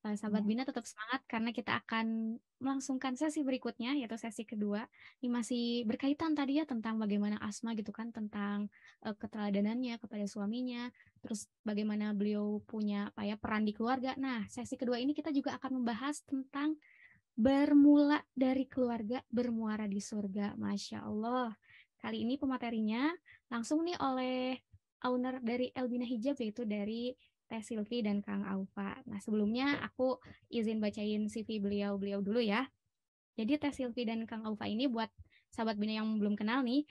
Sahabat Bina tetap semangat karena kita akan melangsungkan sesi berikutnya, yaitu sesi kedua. Ini masih berkaitan tadi ya tentang bagaimana Asma gitu kan, tentang keteladanannya kepada suaminya, terus bagaimana beliau punya apa ya peran di keluarga. Nah, sesi kedua ini kita juga akan membahas tentang bermula dari keluarga bermuara di surga. Masya Allah. Kali ini pematerinya langsung nih oleh owner dari Elbina Hijab, yaitu dari Teh Silvi dan Kang Aufa. Nah, sebelumnya aku izin bacain CV beliau dulu ya. Jadi Teh Silvi dan Kang Aufa ini buat sahabat Bina yang belum kenal nih,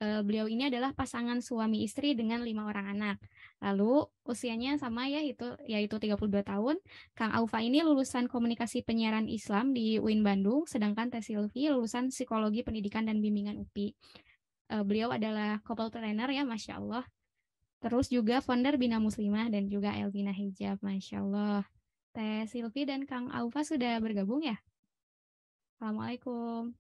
beliau ini adalah pasangan suami istri dengan 5 orang anak. Lalu usianya sama ya, yaitu 32 tahun. Kang Aufa ini lulusan komunikasi penyiaran Islam di UIN Bandung, sedangkan Teh Silvi lulusan psikologi pendidikan dan bimbingan UPI. Beliau adalah couple trainer ya, Masya Allah. Terus juga founder Bina Muslimah dan juga Elbina Hijab, Masya Allah. Teh Silvi dan Kang Aufa sudah bergabung ya? Assalamualaikum.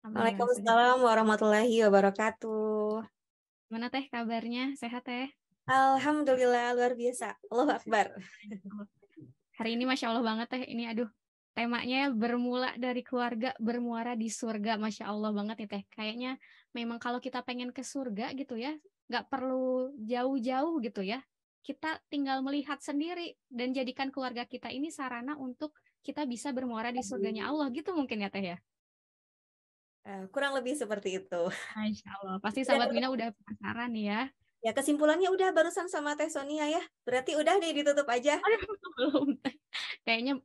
Alhamdulillah sudah. Waalaikumsalam warahmatullahi wabarakatuh. Gimana Teh kabarnya? Sehat Teh? Alhamdulillah luar biasa. Allahu Akbar. Hari ini Masya Allah banget Teh. Ini aduh, temanya bermula dari keluarga bermuara di surga. Masya Allah banget nih Teh. Kayaknya memang kalau kita pengen ke surga gitu ya, nggak perlu jauh-jauh gitu ya. Kita tinggal melihat sendiri dan jadikan keluarga kita ini sarana untuk kita bisa bermuara di surganya Allah gitu mungkin ya Teh ya. Kurang lebih seperti itu. Masya Allah. Pasti Dan sahabat Bina udah penasaran nih ya. ya kesimpulannya udah barusan sama Teh Sonia ya. Berarti udah deh ditutup aja. Belum. Kayaknya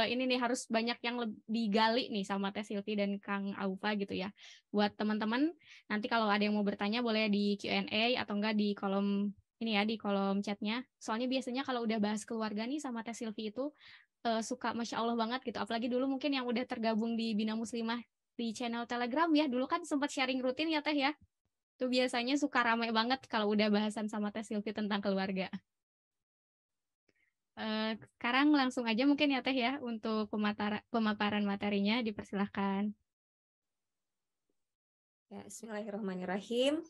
ini nih harus banyak yang digali nih sama Teh Silvi dan Kang Aufa gitu ya. Buat teman-teman, nanti kalau ada yang mau bertanya boleh di Q&A atau enggak di kolom ini ya, di kolom chatnya. Soalnya biasanya kalau udah bahas keluarga nih sama Teh Silvi itu suka Masya Allah banget gitu. Apalagi dulu mungkin yang udah tergabung di Bina Muslimah di channel Telegram ya. Dulu kan sempat sharing rutin ya Teh ya. Itu biasanya suka ramai banget kalau udah bahasan sama Teh Silvi tentang keluarga. Sekarang langsung aja mungkin ya Teh ya untuk pemaparan materinya dipersilahkan. Ya, bismillahirrahmanirrahim.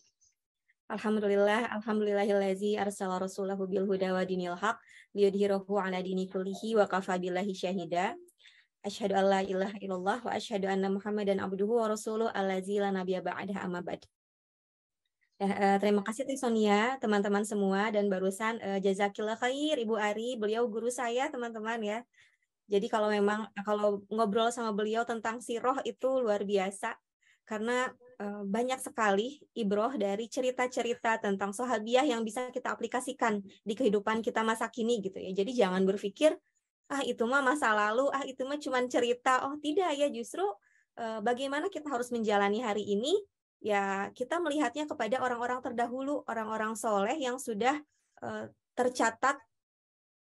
Alhamdulillahillazi arsala rasulahu bil huda wa dinil haq liyudhhirahu ala dini kullihi wa kafa billahi syahida. Asyhadu an la ilaha illallah wa asyhadu anna Muhammadan abduhu wa rasuluh allazi la nabiyya ba'dahu amma ba'd. Terima kasih Teh Sonia, teman-teman semua, dan barusan jazakillah khair Ibu Ari, beliau guru saya teman-teman ya. Jadi kalau memang kalau ngobrol sama beliau tentang siroh itu luar biasa karena banyak sekali ibroh dari cerita-cerita tentang sahabiah yang bisa kita aplikasikan di kehidupan kita masa kini gitu ya. Jadi jangan berpikir itu mah masa lalu, itu mah cuman cerita. Oh tidak ya, justru bagaimana kita harus menjalani hari ini ya, kita melihatnya kepada orang-orang terdahulu, orang-orang soleh yang sudah tercatat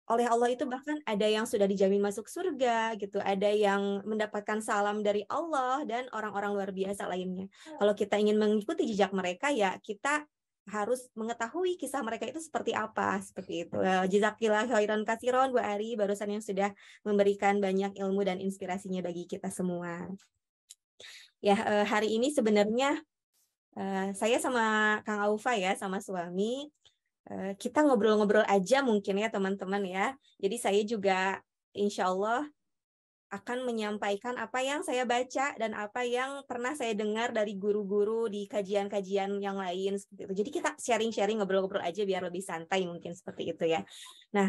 oleh Allah, itu bahkan ada yang sudah dijamin masuk surga gitu, ada yang mendapatkan salam dari Allah dan orang-orang luar biasa lainnya. Kalau kita ingin mengikuti jejak mereka ya kita harus mengetahui kisah mereka itu seperti apa, seperti itu. Jazakillah khairan katsiron Bu Ari, barusan yang sudah memberikan banyak ilmu dan inspirasinya bagi kita semua. Ya, hari ini sebenarnya saya sama Kang Aufa ya, sama suami, kita ngobrol-ngobrol aja mungkin ya teman-teman ya. Jadi saya juga insya Allah akan menyampaikan apa yang saya baca dan apa yang pernah saya dengar dari guru-guru di kajian-kajian yang lain seperti itu. Jadi kita sharing-sharing, ngobrol-ngobrol aja biar lebih santai mungkin seperti itu ya. Nah,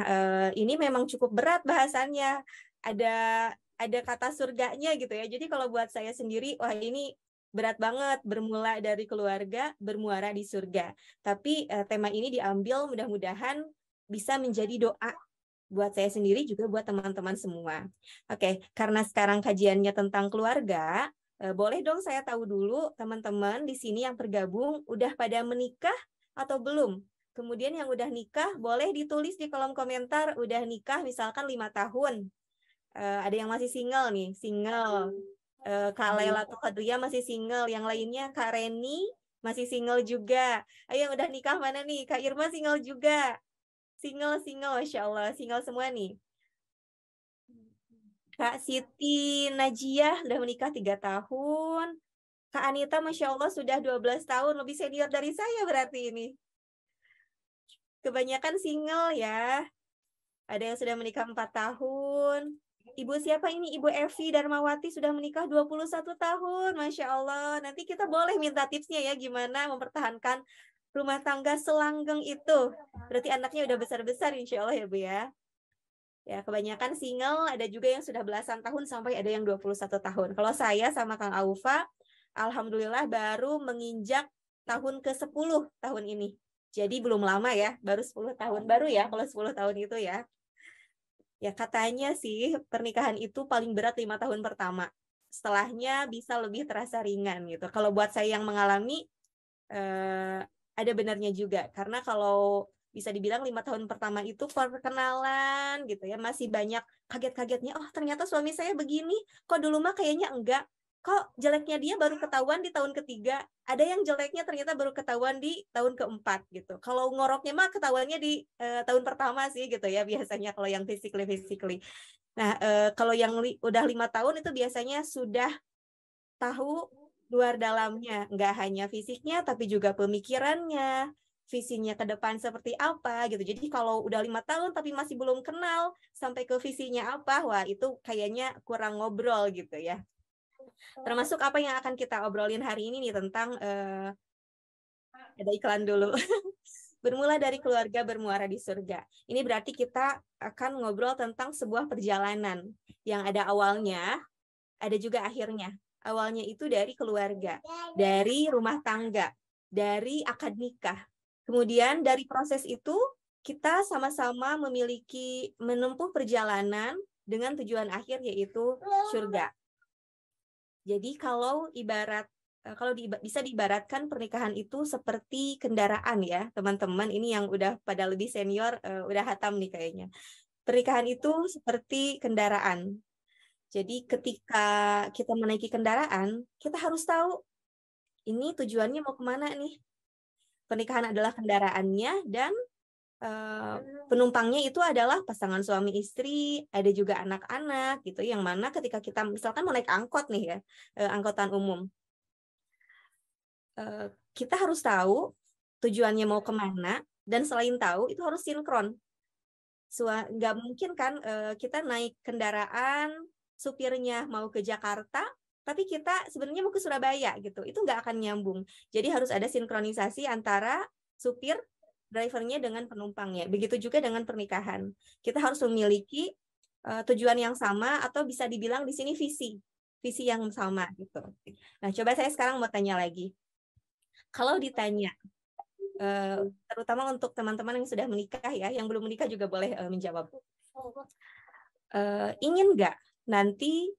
ini memang cukup berat bahasannya. Ada kata surganya gitu ya. Jadi kalau buat saya sendiri, wah ini berat banget, bermula dari keluarga, bermuara di surga. Tapi tema ini diambil mudah-mudahan bisa menjadi doa buat saya sendiri juga buat teman-teman semua. Oke, karena sekarang kajiannya tentang keluarga, boleh dong saya tahu dulu teman-teman di sini yang tergabung udah pada menikah atau belum? Kemudian yang udah nikah boleh ditulis di kolom komentar udah nikah misalkan 5 tahun. Ada yang masih single nih, single. Kak Laila atau Kadria masih single, yang lainnya Kak Reni masih single juga. Ayo yang udah nikah mana nih? Kak Irma single juga. Single, Masya Allah, single semua nih. Kak Siti Najiah udah menikah 3 tahun. Kak Anita, Masya Allah sudah 12 tahun, lebih senior dari saya berarti ini. Kebanyakan single ya. Ada yang sudah menikah 4 tahun. Ibu siapa ini? Ibu Evi Darmawati sudah menikah 21 tahun. Masya Allah. Nanti kita boleh minta tipsnya ya gimana mempertahankan rumah tangga selanggeng itu. Berarti anaknya udah besar-besar insya Allah ya Bu ya. Ya, kebanyakan single, ada juga yang sudah belasan tahun sampai ada yang 21 tahun. Kalau saya sama Kang Aufa, alhamdulillah baru menginjak tahun ke-10 tahun ini. Jadi belum lama ya, baru 10 tahun. Baru ya kalau 10 tahun itu ya. Ya katanya sih pernikahan itu paling berat 5 tahun pertama. Setelahnya bisa lebih terasa ringan gitu. Kalau buat saya yang mengalami, ada benarnya juga. Karena kalau bisa dibilang 5 tahun pertama itu perkenalan gitu ya, masih banyak kaget-kagetnya. Oh ternyata suami saya begini, kok dulu mah kayaknya enggak. Kok jeleknya dia baru ketahuan di tahun ketiga, ada yang jeleknya ternyata baru ketahuan di tahun keempat gitu. Kalau ngoroknya mah ketahuannya di tahun pertama sih gitu ya biasanya kalau yang physically. Nah kalau yang udah 5 tahun itu biasanya sudah tahu luar dalamnya, nggak hanya fisiknya tapi juga pemikirannya, visinya ke depan seperti apa gitu. Jadi kalau udah 5 tahun tapi masih belum kenal sampai ke visinya apa, wah itu kayaknya kurang ngobrol gitu ya. Termasuk apa yang akan kita obrolin hari ini nih tentang ada iklan dulu. Bermula dari keluarga bermuara di surga. Ini berarti kita akan ngobrol tentang sebuah perjalanan yang ada awalnya, ada juga akhirnya. Awalnya itu dari keluarga, dari rumah tangga, dari akad nikah. Kemudian dari proses itu kita sama-sama menempuh perjalanan dengan tujuan akhir yaitu surga. Jadi kalau bisa diibaratkan pernikahan itu seperti kendaraan ya, teman-teman. Ini yang udah pada lebih senior udah hatam nih kayaknya. Pernikahan itu seperti kendaraan. Jadi ketika kita menaiki kendaraan, kita harus tahu ini tujuannya mau kemana nih. Pernikahan adalah kendaraannya dan penumpangnya itu adalah pasangan suami istri, ada juga anak-anak gitu. Yang mana ketika kita misalkan mau naik angkot nih ya, angkutan umum, kita harus tahu tujuannya mau kemana dan selain tahu itu harus sinkron. Nggak mungkin kan kita naik kendaraan supirnya mau ke Jakarta tapi kita sebenarnya mau ke Surabaya gitu, itu nggak akan nyambung. Jadi harus ada sinkronisasi antara supir drivernya dengan penumpangnya. Begitu juga dengan pernikahan, kita harus memiliki tujuan yang sama atau bisa dibilang di sini visi yang sama gitu. Nah coba saya sekarang mau tanya lagi, kalau ditanya terutama untuk teman-teman yang sudah menikah ya, yang belum menikah juga boleh menjawab. Ingin nggak nanti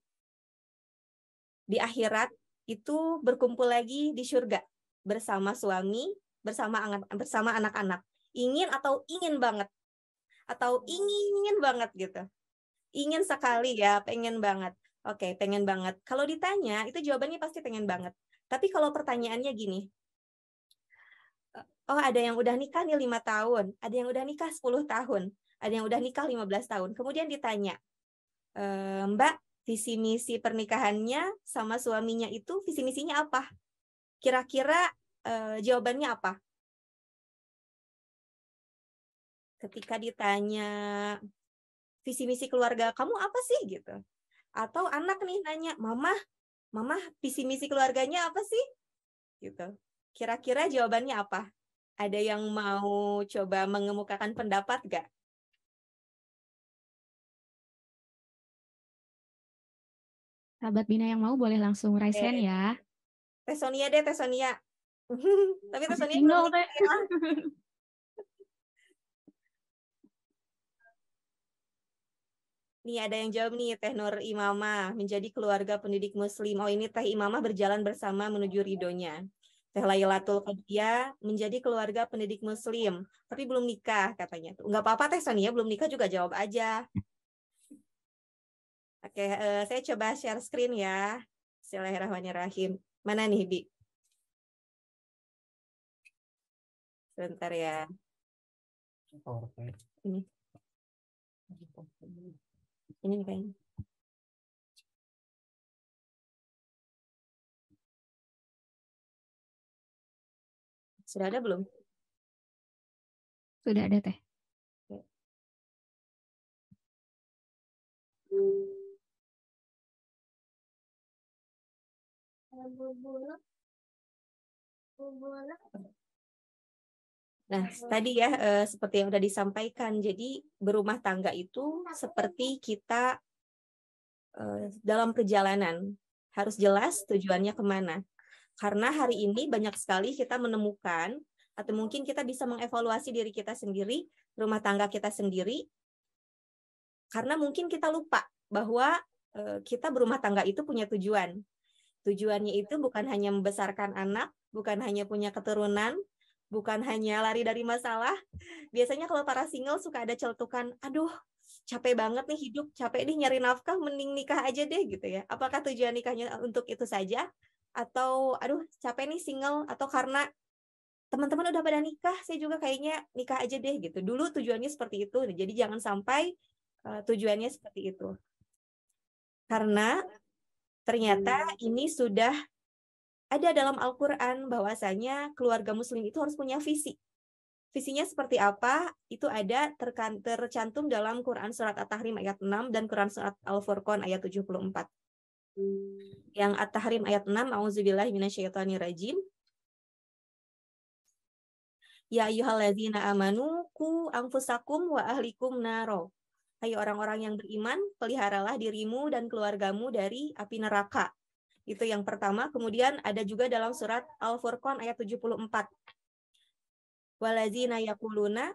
di akhirat itu berkumpul lagi di surga bersama suami, bersama anak-anak? Ingin atau ingin banget? Atau ingin banget gitu? Ingin sekali ya, pengen banget. Oke, pengen banget. Kalau ditanya, itu jawabannya pasti pengen banget. Tapi kalau pertanyaannya gini, oh ada yang udah nikah nih 5 tahun, ada yang udah nikah 10 tahun, ada yang udah nikah 15 tahun. Kemudian ditanya, Mbak, visi misi pernikahannya sama suaminya itu visi misinya apa? Kira-kira jawabannya apa? Ketika ditanya visi misi keluarga kamu apa sih gitu? Atau anak nih nanya, Mama visi misi keluarganya apa sih? Gitu. Kira-kira jawabannya apa? Ada yang mau coba mengemukakan pendapat gak? Sahabat Bina yang mau boleh langsung raise hand ya. Tesonia deh, Tesonia. Tapi Masih Tesonia belum single, Teh. nikah ya. Nih ada yang jawab nih, Teh Nur Imamah, menjadi keluarga pendidik muslim. Oh ini Teh Imamah berjalan bersama menuju ridhonya. Teh Lailatul Qadiyah menjadi keluarga pendidik muslim, tapi belum nikah katanya. Nggak apa-apa Teh Sonia, belum nikah juga jawab aja. Oke, saya coba share screen ya. Bismillahirrahmanirrahim. Mana nih, Bi? Sebentar ya. Ini. Ini nih kayaknya. Sudah ada belum? Sudah ada, Teh. Nah, tadi ya seperti yang sudah disampaikan, jadi berumah tangga itu seperti kita dalam perjalanan, harus jelas tujuannya kemana. Karena hari ini banyak sekali kita menemukan, atau mungkin kita bisa mengevaluasi diri kita sendiri, rumah tangga kita sendiri, karena mungkin kita lupa bahwa kita berumah tangga itu punya tujuan. Tujuannya itu bukan hanya membesarkan anak, bukan hanya punya keturunan, bukan hanya lari dari masalah. Biasanya kalau para single suka ada celetukan, aduh capek banget nih hidup, capek nih nyari nafkah, mending nikah aja deh gitu ya. Apakah tujuan nikahnya untuk itu saja? Atau aduh capek nih single, atau karena teman-teman udah pada nikah, saya juga kayaknya nikah aja deh gitu. Dulu tujuannya seperti itu, jadi jangan sampai tujuannya seperti itu. Karena ternyata ini sudah ada dalam Al-Quran bahwasanya keluarga muslim itu harus punya visi. Visinya seperti apa? Itu ada tercantum dalam Quran Surat At-Tahrim ayat 6 dan Quran Surat Al-Furqan ayat 74. Yang At-Tahrim ayat 6, A'udzubillahi minasyaitonirrajim. Ya ayyuhalladzina amanu qu anfusakum wa ahlikum naro. Hai orang-orang yang beriman, peliharalah dirimu dan keluargamu dari api neraka. Itu yang pertama. Kemudian ada juga dalam surat Al-Furqan ayat 74. Waladzina yaquluna,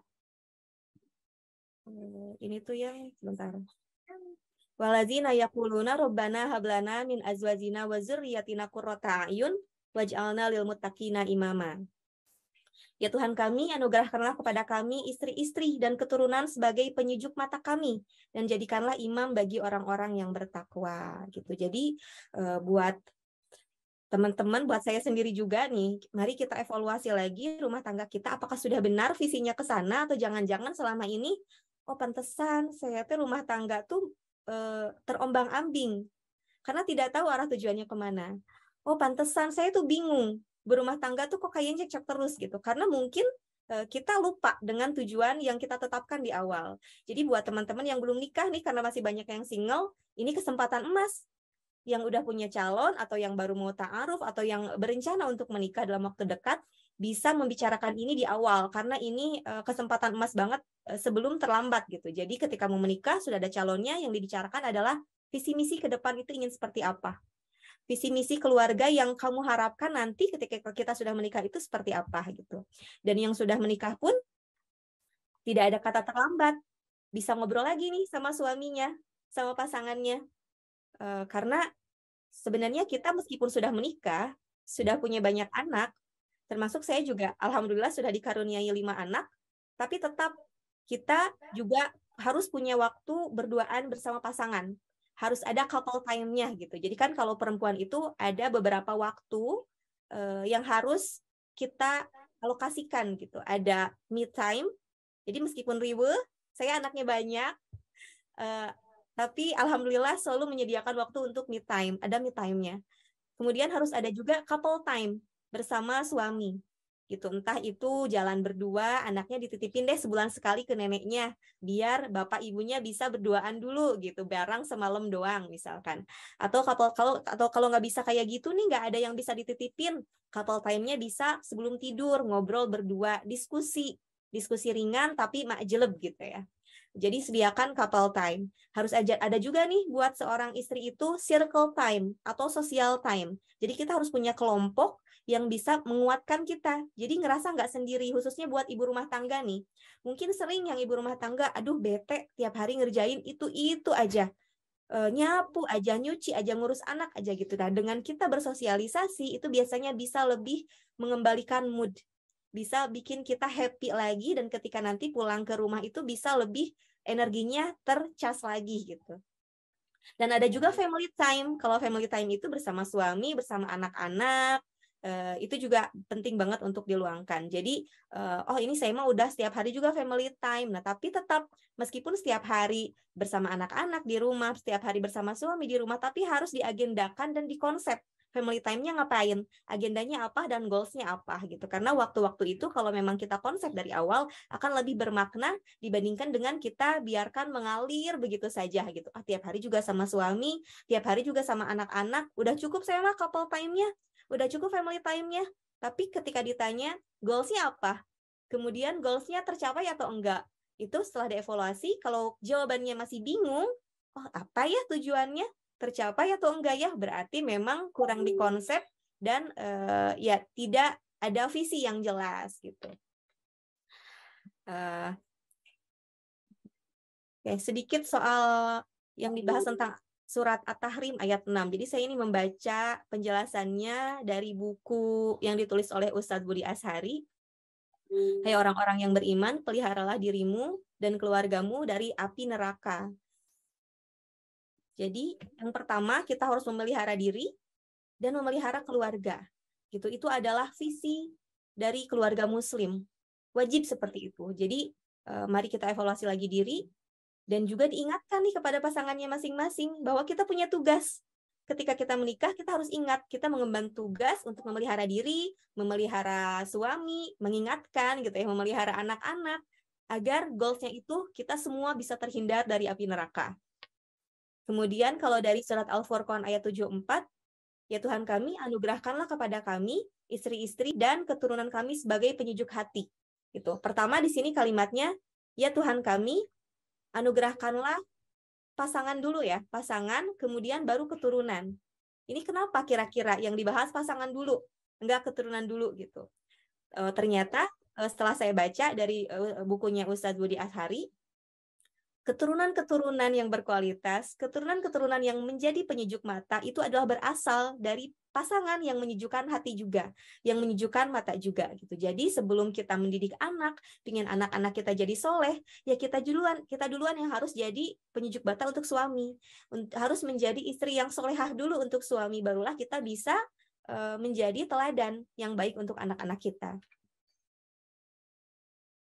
ini tuh ya, sebentar. Waladzina yaquluna rabbana hablana min azwajina wa dzurriyyatina qurrata a'yun waj'alna lil muttaqina imama. Ya Tuhan kami, anugerahkanlah kepada kami istri-istri dan keturunan sebagai penyejuk mata kami, dan jadikanlah imam bagi orang-orang yang bertakwa. Gitu. Jadi buat teman-teman, buat saya sendiri juga nih, mari kita evaluasi lagi rumah tangga kita, apakah sudah benar visinya ke sana, atau jangan-jangan selama ini, oh pantesan saya tuh rumah tangga tuh terombang-ambing, karena tidak tahu arah tujuannya kemana. Oh pantesan saya tuh bingung, berumah tangga tuh kok kayaknya cekcok terus gitu, karena mungkin kita lupa dengan tujuan yang kita tetapkan di awal. Jadi buat teman-teman yang belum nikah nih, karena masih banyak yang single, ini kesempatan emas. Yang udah punya calon, atau yang baru mau ta'aruf, atau yang berencana untuk menikah dalam waktu dekat, bisa membicarakan ini di awal, karena ini kesempatan emas banget sebelum terlambat gitu. Jadi ketika mau menikah, sudah ada calonnya, yang dibicarakan adalah visi misi ke depan itu ingin seperti apa. Visi misi keluarga yang kamu harapkan nanti ketika kita sudah menikah itu seperti apa gitu. Dan yang sudah menikah pun tidak ada kata terlambat. Bisa ngobrol lagi nih sama suaminya, sama pasangannya. Karena sebenarnya kita meskipun sudah menikah, sudah punya banyak anak, termasuk saya juga alhamdulillah sudah dikaruniai 5 anak, tapi tetap kita juga harus punya waktu berduaan bersama pasangan. Harus ada couple time-nya gitu. Jadi kan kalau perempuan itu ada beberapa waktu yang harus kita alokasikan gitu. Ada me time. Jadi meskipun riweuh, saya anaknya banyak, tapi alhamdulillah selalu menyediakan waktu untuk me time, ada me time-nya. Kemudian harus ada juga couple time bersama suami. Gitu. Entah itu jalan berdua, anaknya dititipin deh sebulan sekali ke neneknya, biar bapak ibunya bisa berduaan dulu gitu, bareng semalam doang misalkan. Atau kalau nggak bisa kayak gitu nih, nggak ada yang bisa dititipin, couple time-nya bisa sebelum tidur, ngobrol berdua, diskusi ringan tapi makjeleb gitu ya. Jadi sediakan couple time. Harus ada juga nih buat seorang istri itu circle time atau social time. Jadi kita harus punya kelompok yang bisa menguatkan kita. Jadi ngerasa nggak sendiri, khususnya buat ibu rumah tangga nih. Mungkin sering yang ibu rumah tangga, aduh bete tiap hari ngerjain itu aja. Nyapu aja, nyuci aja, ngurus anak aja gitu. Nah, dengan kita bersosialisasi itu biasanya bisa lebih mengembalikan mood. Bisa bikin kita happy lagi, dan ketika nanti pulang ke rumah itu bisa lebih energinya tercas lagi gitu. Dan ada juga family time. Kalau family time itu bersama suami, bersama anak-anak, itu juga penting banget untuk diluangkan. Jadi, oh ini saya mah udah setiap hari juga family time. Nah, tapi tetap meskipun setiap hari bersama anak-anak di rumah, setiap hari bersama suami di rumah, tapi harus diagendakan dan dikonsep. family time-nya ngapain, agendanya apa, dan goals-nya apa gitu. Karena waktu-waktu itu kalau memang kita konsep dari awal akan lebih bermakna dibandingkan dengan kita biarkan mengalir begitu saja gitu. Tiap hari juga sama suami, tiap hari juga sama anak-anak, udah cukup saya mah couple time-nya, udah cukup family time-nya. Tapi ketika ditanya goals-nya apa, kemudian goals-nya tercapai atau enggak, itu setelah dievaluasi, kalau jawabannya masih bingung, oh apa ya tujuannya, tercapai atau enggak ya, berarti memang kurang dikonsep dan ya tidak ada visi yang jelas gitu. Sedikit soal yang dibahas tentang surat At-Tahrim ayat 6. Jadi saya ini membaca penjelasannya dari buku yang ditulis oleh Ustadz Budi Ashari. Hai orang-orang yang beriman, peliharalah dirimu dan keluargamu dari api neraka. Jadi yang pertama kita harus memelihara diri dan memelihara keluarga. Itu adalah visi dari keluarga muslim. Wajib seperti itu. Jadi mari kita evaluasi lagi diri dan juga diingatkan nih kepada pasangannya masing-masing bahwa kita punya tugas. Ketika kita menikah, kita harus ingat kita mengemban tugas untuk memelihara diri, memelihara suami, mengingatkan gitu ya, memelihara anak-anak agar goals-nya itu kita semua bisa terhindar dari api neraka. Kemudian kalau dari surat Al-Furqan ayat 74, ya Tuhan kami, anugerahkanlah kepada kami istri-istri dan keturunan kami sebagai penyejuk hati. Gitu. Pertama di sini kalimatnya, ya Tuhan kami, anugerahkanlah pasangan dulu ya, pasangan, kemudian baru keturunan. Ini kenapa kira-kira yang dibahas pasangan dulu, enggak keturunan dulu gitu. Ternyata setelah saya baca dari bukunya Ustadz Budi Ashari, keturunan-keturunan yang berkualitas, keturunan-keturunan yang menjadi penyejuk mata itu adalah berasal dari pasangan yang menyejukkan hati juga, yang menyejukkan mata juga gitu. Jadi sebelum kita mendidik anak, pingin anak-anak kita jadi soleh, ya kita duluan yang harus jadi penyejuk mata untuk suami, harus menjadi istri yang solehah dulu untuk suami, barulah kita bisa menjadi teladan yang baik untuk anak-anak kita.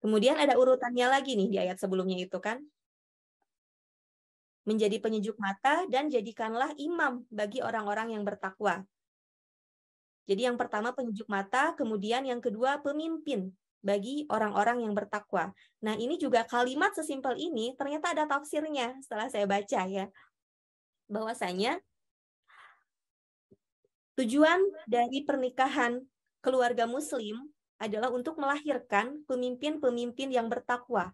Kemudian ada urutannya lagi nih di ayat sebelumnya itu kan, menjadi penyejuk mata dan jadikanlah imam bagi orang-orang yang bertakwa. Jadi yang pertama penyejuk mata, kemudian yang kedua pemimpin bagi orang-orang yang bertakwa. Nah ini juga kalimat sesimpel ini ternyata ada tafsirnya setelah saya baca ya. Bahwasanya tujuan dari pernikahan keluarga muslim adalah untuk melahirkan pemimpin-pemimpin yang bertakwa.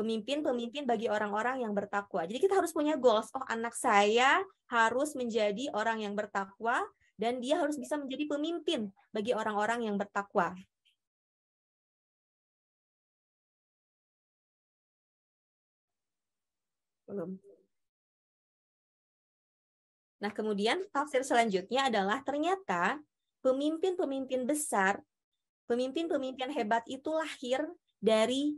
Pemimpin-pemimpin bagi orang-orang yang bertakwa. Jadi kita harus punya goals. Oh, anak saya harus menjadi orang yang bertakwa dan dia harus bisa menjadi pemimpin bagi orang-orang yang bertakwa. Belum. Nah, kemudian tafsir selanjutnya adalah ternyata pemimpin-pemimpin besar, pemimpin-pemimpin hebat itu lahir dari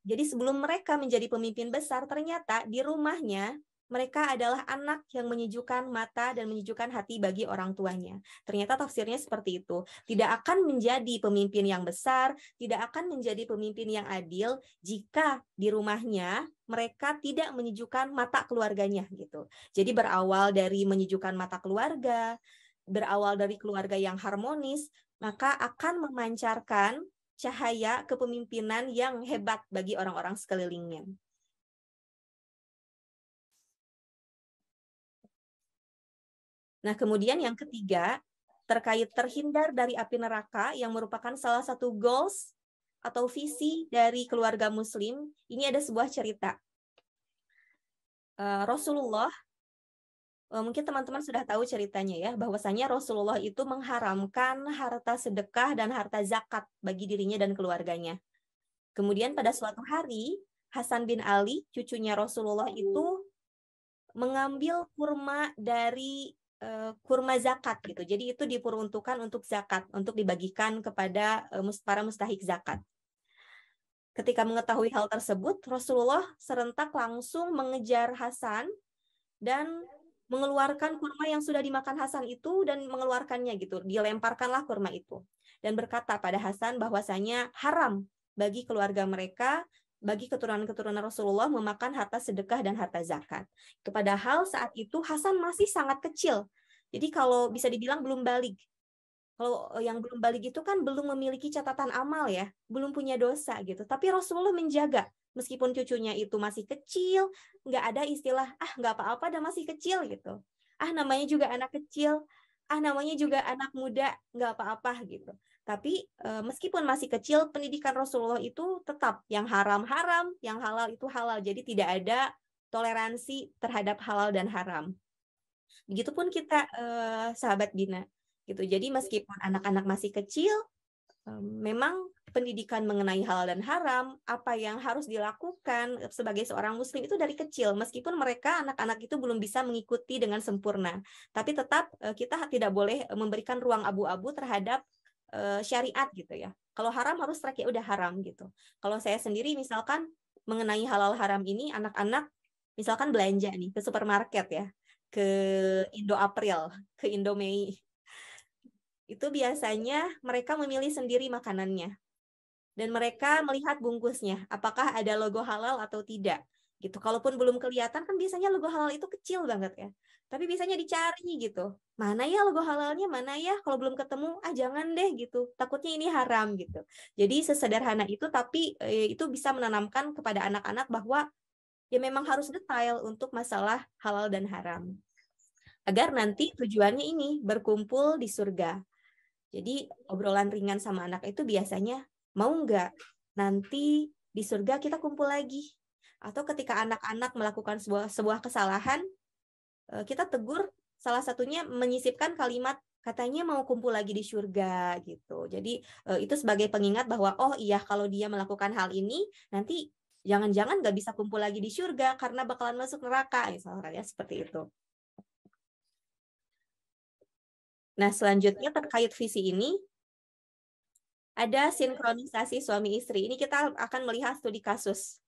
jadi sebelum mereka menjadi pemimpin besar, ternyata di rumahnya mereka adalah anak yang menyejukkan mata dan menyejukkan hati bagi orang tuanya. Ternyata tafsirnya seperti itu. Tidak akan menjadi pemimpin yang besar, tidak akan menjadi pemimpin yang adil jika di rumahnya mereka tidak menyejukkan mata keluarganya gitu. Jadi berawal dari menyejukkan mata keluarga, berawal dari keluarga yang harmonis, maka akan memancarkan cahaya kepemimpinan yang hebat bagi orang-orang sekelilingnya. Nah, kemudian yang ketiga, terkait terhindar dari api neraka yang merupakan salah satu goals atau visi dari keluarga muslim, ini ada sebuah cerita. Rasulullah, mungkin teman-teman sudah tahu ceritanya ya, bahwasanya Rasulullah itu mengharamkan harta sedekah dan harta zakat bagi dirinya dan keluarganya. Kemudian pada suatu hari, Hasan bin Ali, cucunya Rasulullah itu mengambil kurma dari kurma zakat gitu. Jadi itu diperuntukkan untuk zakat, untuk dibagikan kepada para mustahik zakat. Ketika mengetahui hal tersebut, Rasulullah serentak langsung mengejar Hasan dan mengeluarkan kurma yang sudah dimakan Hasan itu dan mengeluarkannya gitu. Dilemparkanlah kurma itu dan berkata pada Hasan bahwasanya haram bagi keluarga mereka, bagi keturunan-keturunan Rasulullah memakan harta sedekah dan harta zakat. Padahal saat itu Hasan masih sangat kecil Jadi kalau bisa dibilang belum balik. Kalau yang belum balik itu kan belum memiliki catatan amal ya, belum punya dosa gitu. Tapi Rasulullah menjaga, meskipun cucunya itu masih kecil, nggak ada istilah, nggak apa-apa, dah masih kecil gitu. Namanya juga anak kecil, namanya juga anak muda, nggak apa-apa gitu. Tapi meskipun masih kecil, pendidikan Rasulullah itu tetap yang haram-haram, yang halal itu halal. Jadi tidak ada toleransi terhadap halal dan haram. Begitupun kita sahabat Bina gitu. Jadi meskipun anak-anak masih kecil, memang pendidikan mengenai halal dan haram, apa yang harus dilakukan sebagai seorang muslim itu dari kecil, meskipun mereka anak-anak itu belum bisa mengikuti dengan sempurna. Tapi tetap kita tidak boleh memberikan ruang abu-abu terhadap syariat gitu ya. Kalau haram harus track ya udah haram gitu. Kalau saya sendiri misalkan mengenai halal haram ini, anak-anak misalkan belanja nih ke supermarket ya, ke Indo April, ke Indomie, itu biasanya mereka memilih sendiri makanannya. Dan mereka melihat bungkusnya, apakah ada logo halal atau tidak. Gitu. Kalaupun belum kelihatan, kan biasanya logo halal itu kecil banget ya. Tapi biasanya dicari gitu. Mana ya logo halalnya, mana ya? Kalau belum ketemu, jangan deh gitu. Takutnya ini haram gitu. Jadi sesederhana itu, tapi itu bisa menanamkan kepada anak-anak bahwa ya memang harus detail untuk masalah halal dan haram. Agar nanti tujuannya ini berkumpul di surga. Jadi obrolan ringan sama anak itu biasanya, mau nggak nanti di surga kita kumpul lagi? Atau ketika anak-anak melakukan sebuah kesalahan, kita tegur, salah satunya menyisipkan kalimat, katanya mau kumpul lagi di surga gitu. Jadi itu sebagai pengingat bahwa, oh iya kalau dia melakukan hal ini, nanti jangan-jangan nggak bisa kumpul lagi di surga karena bakalan masuk neraka, misalnya seperti itu. Nah, selanjutnya terkait visi ini, ada sinkronisasi suami istri. Ini kita akan melihat studi kasus.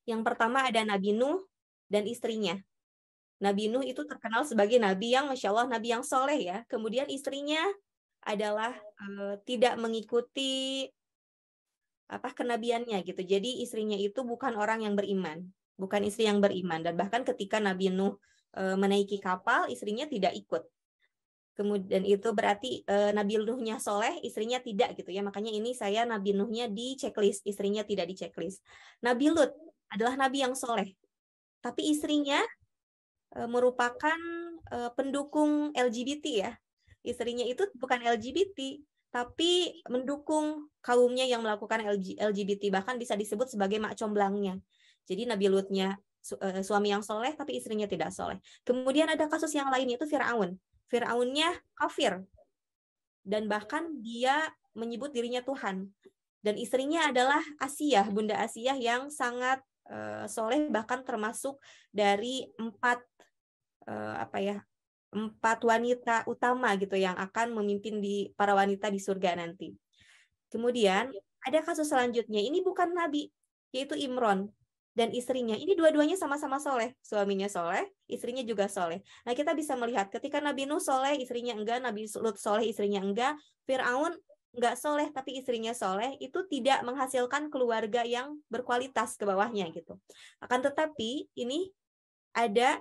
Yang pertama ada Nabi Nuh dan istrinya. Nabi Nuh itu terkenal sebagai nabi yang, Masya Allah, nabi yang soleh ya. Kemudian istrinya adalah tidak mengikuti kenabiannya gitu. Jadi istrinya itu bukan orang yang beriman, bukan istri yang beriman. Dan bahkan ketika Nabi Nuh menaiki kapal, istrinya tidak ikut. Kemudian itu berarti Nabi Nuhnya soleh, istrinya tidak gitu ya. Makanya ini saya Nabi Nuhnya di checklist, istrinya tidak di checklist. Nabi Lut adalah nabi yang soleh, tapi istrinya merupakan pendukung LGBT ya. Istrinya itu bukan LGBT, tapi mendukung kaumnya yang melakukan LGBT, bahkan bisa disebut sebagai mak comblangnya. Jadi Nabi Lutnya suami yang soleh, tapi istrinya tidak soleh. Kemudian ada kasus yang lain, yaitu Fir'aun. Fir'aunnya kafir, dan bahkan dia menyebut dirinya Tuhan. Dan istrinya adalah Asiyah, Bunda Asiyah yang sangat soleh, bahkan termasuk dari empat wanita utama gitu yang akan memimpin para wanita di surga nanti. Kemudian ada kasus selanjutnya, ini bukan nabi, yaitu Imron dan istrinya. Ini dua-duanya sama-sama soleh, suaminya soleh, istrinya juga soleh. Nah, kita bisa melihat ketika Nabi Nuh soleh, istrinya enggak, Nabi Lut soleh, istrinya enggak, Fir'aun enggak soleh tapi istrinya soleh, itu tidak menghasilkan keluarga yang berkualitas ke bawahnya gitu. Akan tetapi ini ada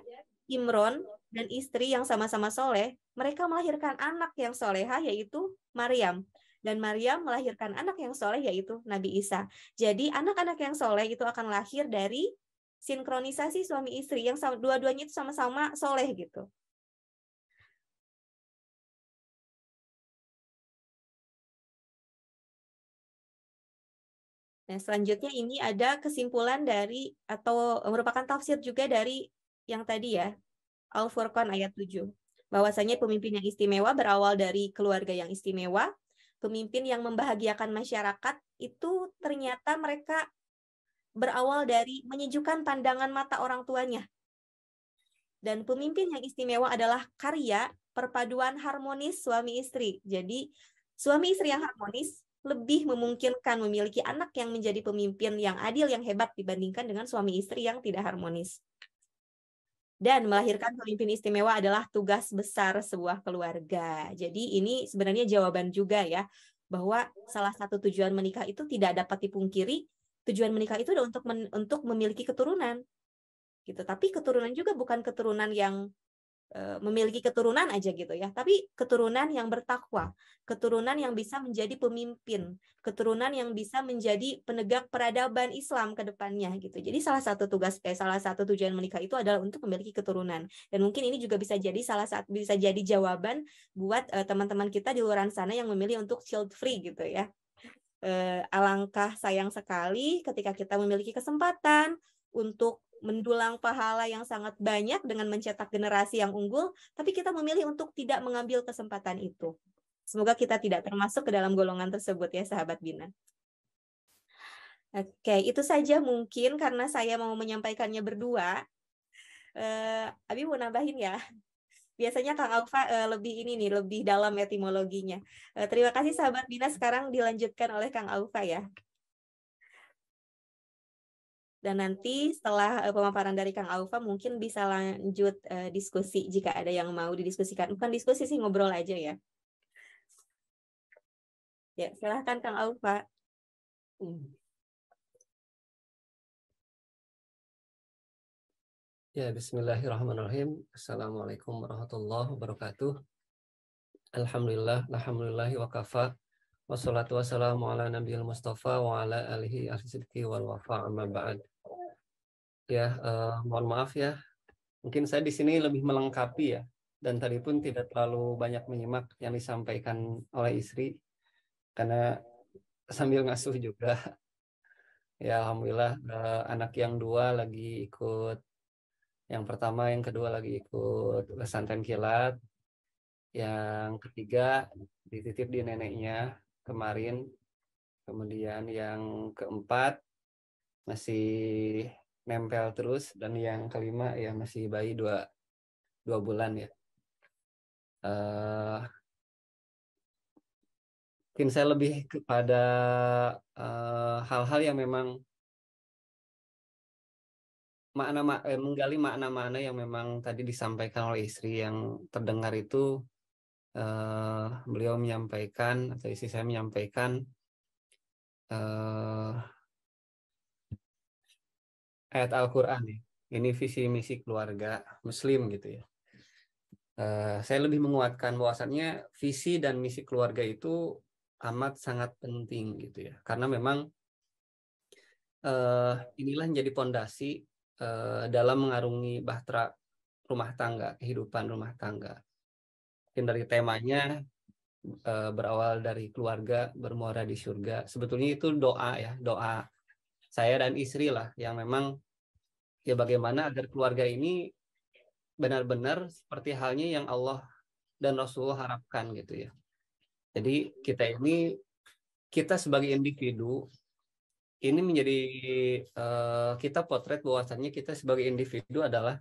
Imron dan istri yang sama-sama soleh, mereka melahirkan anak yang solehah, yaitu Maryam. Dan Maryam melahirkan anak yang soleh, yaitu Nabi Isa. Jadi anak-anak yang soleh itu akan lahir dari sinkronisasi suami istri, yang dua-duanya itu sama-sama soleh gitu. Nah, selanjutnya ini ada kesimpulan dari, atau merupakan tafsir juga dari yang tadi ya, Al-Furqan ayat 7. Bahwasanya pemimpin yang istimewa berawal dari keluarga yang istimewa. Pemimpin yang membahagiakan masyarakat itu ternyata mereka berawal dari menyejukkan pandangan mata orang tuanya. Dan pemimpin yang istimewa adalah karya perpaduan harmonis suami istri. Jadi suami istri yang harmonis lebih memungkinkan memiliki anak yang menjadi pemimpin yang adil, yang hebat dibandingkan dengan suami istri yang tidak harmonis. Dan melahirkan pemimpin istimewa adalah tugas besar sebuah keluarga. Jadi ini sebenarnya jawaban juga ya, bahwa salah satu tujuan menikah itu tidak dapat dipungkiri. Tujuan menikah itu adalah untuk memiliki keturunan. Gitu. Tapi keturunan juga bukan keturunan yang memiliki keturunan aja gitu ya, tapi keturunan yang bertakwa, keturunan yang bisa menjadi pemimpin, keturunan yang bisa menjadi penegak peradaban Islam ke depannya gitu. Jadi salah satu tujuan menikah itu adalah untuk memiliki keturunan. Dan mungkin ini juga bisa jadi bisa jadi jawaban buat teman-teman kita di luar sana yang memilih untuk child free gitu ya. Alangkah sayang sekali ketika kita memiliki kesempatan untuk mendulang pahala yang sangat banyak dengan mencetak generasi yang unggul, tapi kita memilih untuk tidak mengambil kesempatan itu. Semoga kita tidak termasuk ke dalam golongan tersebut ya, sahabat Bina. Oke, itu saja mungkin karena saya mau menyampaikannya berdua. Abi mau nambahin ya. Biasanya Kang Alfa lebih ini nih, lebih dalam etimologinya. Terima kasih sahabat Bina, sekarang dilanjutkan oleh Kang Alfa ya. Dan nanti setelah pemaparan dari Kang Aufa mungkin bisa lanjut diskusi jika ada yang mau didiskusikan. Bukan diskusi sih, ngobrol aja ya. Ya, silahkan Kang Aufa. Ya, bismillahirrahmanirrahim. Assalamualaikum warahmatullahi wabarakatuh. Alhamdulillahi wa kafa. Wassalatu wassalamu ala nabiyil mustafa wa ala alihi ahli wal wafa amma ba'd. Ya, mohon maaf ya. Mungkin saya di sini lebih melengkapi ya. Dan tadi pun tidak terlalu banyak menyimak yang disampaikan oleh istri. Karena sambil ngasuh juga. Ya, alhamdulillah anak yang dua lagi ikut. Yang pertama, yang kedua lagi ikut pesantren kilat. Yang ketiga dititip di neneknya kemarin. Kemudian yang keempat masih nempel terus, dan yang kelima ya masih bayi 2 bulan ya. Mungkin saya lebih kepada hal-hal yang memang menggali makna-makna yang memang tadi disampaikan oleh istri, yang terdengar itu beliau menyampaikan atau istri saya menyampaikan ayat Al-Quran ya. Ini visi misi keluarga Muslim gitu ya. Saya lebih menguatkan bahwasannya visi dan misi keluarga itu amat sangat penting gitu ya. Karena memang inilah menjadi pondasi dalam mengarungi bahtera rumah tangga, kehidupan rumah tangga. Mungkin dari temanya berawal dari keluarga bermuara di surga. Sebetulnya itu doa ya, doa saya dan istri lah yang memang ya bagaimana agar keluarga ini benar-benar seperti halnya yang Allah dan Rasulullah harapkan gitu ya. Jadi kita sebagai individu ini menjadi kita potret bahwasannya kita sebagai individu adalah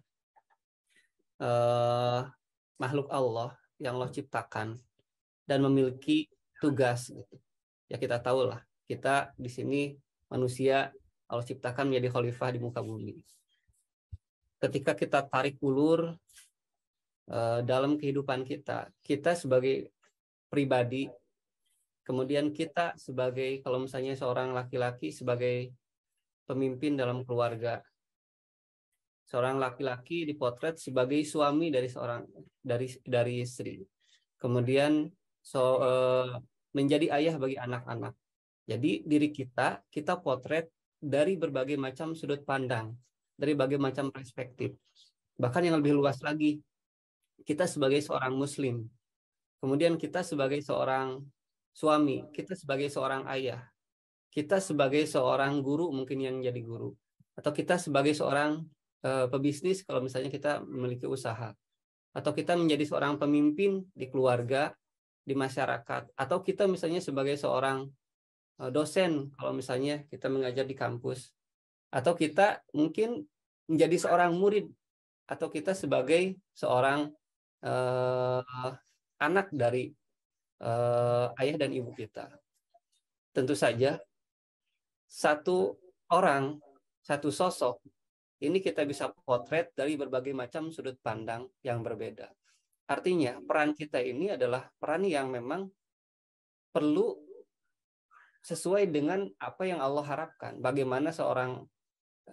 makhluk Allah yang Allah ciptakan dan memiliki tugas gitu. Ya kita tahu lah, kita di sini manusia Allah ciptakan menjadi khalifah di muka bumi. Ketika kita tarik ulur dalam kehidupan kita sebagai pribadi, kemudian kita sebagai, kalau misalnya seorang laki-laki sebagai pemimpin dalam keluarga, seorang laki-laki dipotret sebagai suami dari istri, kemudian menjadi ayah bagi anak-anak. Jadi diri kita potret dari berbagai macam sudut pandang, dari berbagai macam perspektif. Bahkan yang lebih luas lagi, kita sebagai seorang muslim, kemudian kita sebagai seorang suami, kita sebagai seorang ayah, kita sebagai seorang guru mungkin yang jadi guru, atau kita sebagai seorang pebisnis kalau misalnya kita memiliki usaha, atau kita menjadi seorang pemimpin di keluarga, di masyarakat, atau kita misalnya sebagai seorang dosen kalau misalnya kita mengajar di kampus, atau kita mungkin menjadi seorang murid, atau kita sebagai seorang anak dari ayah dan ibu kita. Tentu saja satu orang, satu sosok ini kita bisa potret dari berbagai macam sudut pandang yang berbeda. Artinya peran kita ini adalah peran yang memang perlu sesuai dengan apa yang Allah harapkan. Bagaimana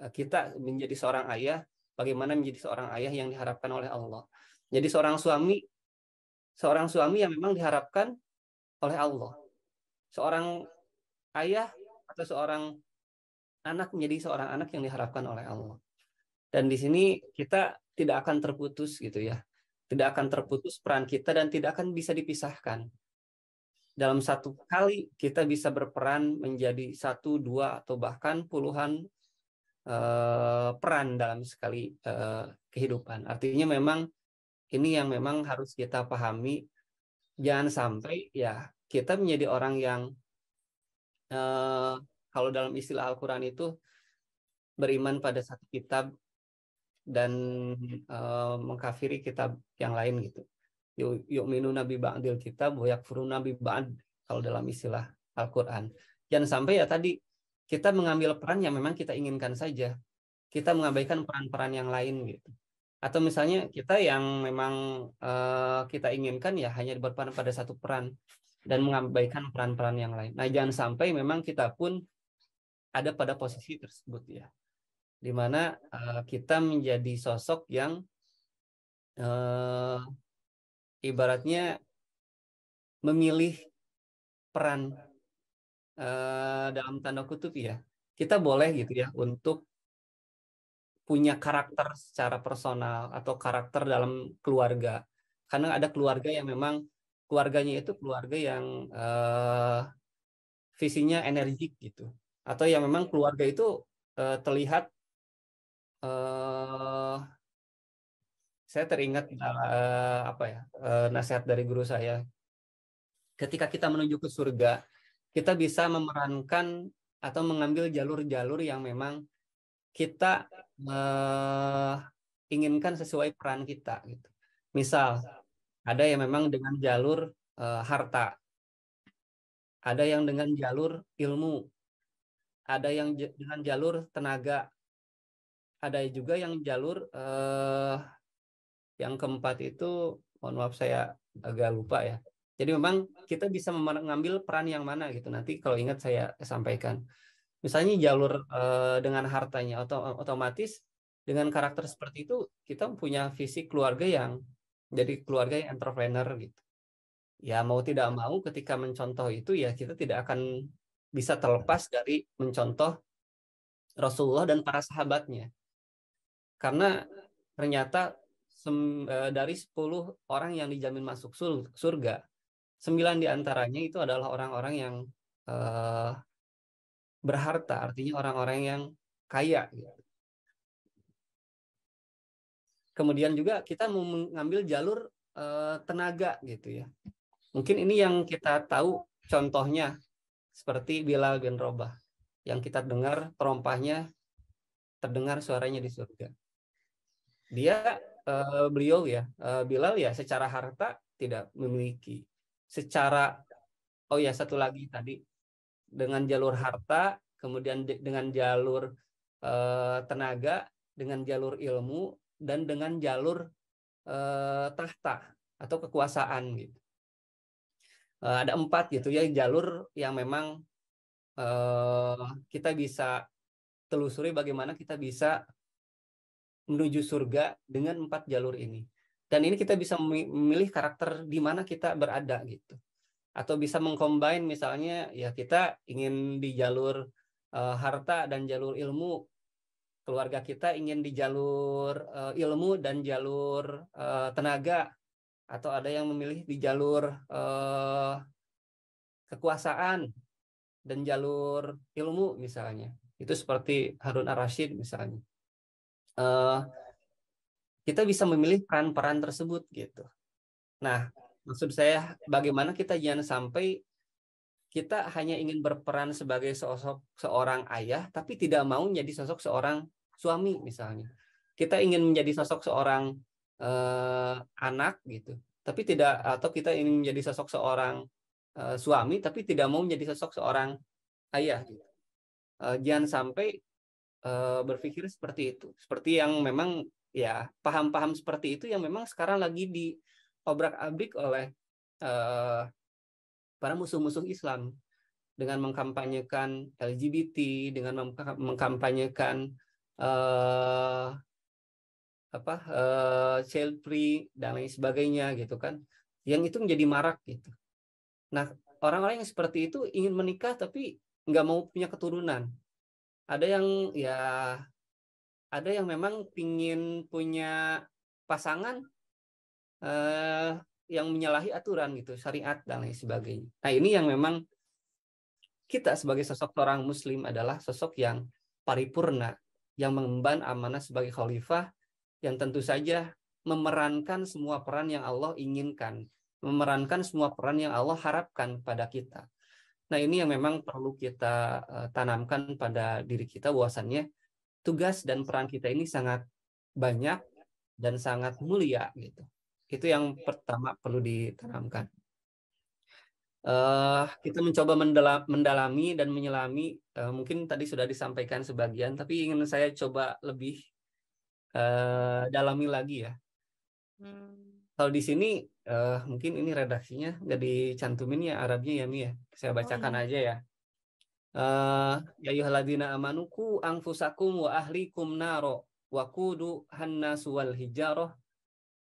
kita menjadi seorang ayah, bagaimana menjadi seorang ayah yang diharapkan oleh Allah. Jadi seorang suami yang memang diharapkan oleh Allah. Seorang ayah atau seorang anak menjadi seorang anak yang diharapkan oleh Allah. Dan di sini kita tidak akan terputus gitu ya. Tidak akan terputus peran kita dan tidak akan bisa dipisahkan. Dalam satu kali kita bisa berperan menjadi satu, dua, atau bahkan puluhan peran dalam sekali kehidupan. Artinya memang ini yang memang harus kita pahami. Jangan sampai ya kita menjadi orang yang kalau dalam istilah Al-Quran itu beriman pada satu kitab dan mengkafiri kitab yang lain gitu. Yu'minuna bi ba'dil kitab wa yakfuruna bi ba'd kalau dalam istilah Al-Quran. Jangan sampai ya tadi kita mengambil peran yang memang kita inginkan saja. Kita mengabaikan peran-peran yang lain gitu. Atau misalnya kita yang memang kita inginkan ya hanya berperan pada satu peran dan mengabaikan peran-peran yang lain. Nah, jangan sampai memang kita pun ada pada posisi tersebut ya. Di mana kita menjadi sosok yang ibaratnya memilih peran dalam tanda kutip ya. Kita boleh gitu ya untuk punya karakter secara personal atau karakter dalam keluarga. Karena ada keluarga yang memang keluarganya itu keluarga yang visinya energik gitu. Atau yang memang keluarga itu terlihat saya teringat nasihat dari guru saya. Ketika kita menuju ke surga, kita bisa memerankan atau mengambil jalur-jalur yang memang kita inginkan sesuai peran kita gitu. Misal ada yang memang dengan jalur harta, ada yang dengan jalur ilmu, ada yang dengan jalur tenaga, ada juga yang jalur yang keempat itu mohon maaf saya agak lupa ya. Jadi memang kita bisa mengambil peran yang mana gitu. Nanti kalau ingat saya sampaikan. Misalnya jalur dengan hartanya otomatis dengan karakter seperti itu kita punya visi keluarga yang jadi keluarga yang entrepreneur gitu. Ya mau tidak mau ketika mencontoh itu ya kita tidak akan bisa terlepas dari mencontoh Rasulullah dan para sahabatnya. Karena ternyata dari 10 orang yang dijamin masuk surga, 9 diantaranya itu adalah orang-orang yang berharta, artinya orang-orang yang kaya. Kemudian juga kita mau mengambil jalur tenaga gitu ya. Mungkin ini yang kita tahu contohnya seperti Bilal bin Rabah yang kita dengar terompahnya terdengar suaranya di surga. Beliau ya Bilal ya secara harta tidak memiliki. Secara satu lagi tadi dengan jalur harta, kemudian dengan jalur tenaga, dengan jalur ilmu, dan dengan jalur tahta atau kekuasaan gitu. Ada 4 gitu ya jalur yang memang kita bisa telusuri bagaimana kita bisa menuju surga dengan 4 jalur ini. Dan ini kita bisa memilih karakter di mana kita berada gitu. Atau bisa mengcombine misalnya ya kita ingin di jalur harta dan jalur ilmu, keluarga kita ingin di jalur ilmu dan jalur tenaga, atau ada yang memilih di jalur kekuasaan dan jalur ilmu misalnya. Itu seperti Harun Ar-Rasyid misalnya. Kita bisa memilih peran-peran tersebut gitu. Nah, maksud saya bagaimana kita jangan sampai kita hanya ingin berperan sebagai sosok seorang ayah, tapi tidak mau menjadi sosok seorang suami misalnya. Kita ingin menjadi sosok seorang anak gitu, tapi tidak, atau kita ingin menjadi sosok seorang suami, tapi tidak mau menjadi sosok seorang ayah. Gitu. Jangan sampai berpikir seperti itu. Seperti yang memang ya paham-paham seperti itu yang memang sekarang lagi diobrak-abrik oleh para musuh-musuh Islam dengan mengkampanyekan LGBT, dengan mengkampanyekan child free dan lain sebagainya gitu kan, yang itu menjadi marak gitu. Nah, orang-orang yang seperti itu ingin menikah tapi nggak mau punya keturunan. Ada yang memang ingin punya pasangan yang menyalahi aturan gitu, syariat dan lain sebagainya. Nah, ini yang memang kita sebagai sosok seorang muslim adalah sosok yang paripurna, yang mengemban amanah sebagai khalifah, yang tentu saja memerankan semua peran yang Allah inginkan, memerankan semua peran yang Allah harapkan pada kita. Nah, ini yang memang perlu kita tanamkan pada diri kita, bahwasannya tugas dan peran kita ini sangat banyak dan sangat mulia gitu. Itu yang pertama perlu ditanamkan. Kita mencoba mendalami dan menyelami, mungkin tadi sudah disampaikan sebagian, tapi ingin saya coba lebih dalami lagi ya. Kalau di sini mungkin ini redaksinya nggak dicantumin ya Arabnya ya Mi ya. Saya bacakan aja ya. Ya ayyuhalladzina amanu qu anfusakum wa ahlikum naro wa qudu hannasu wal hijarah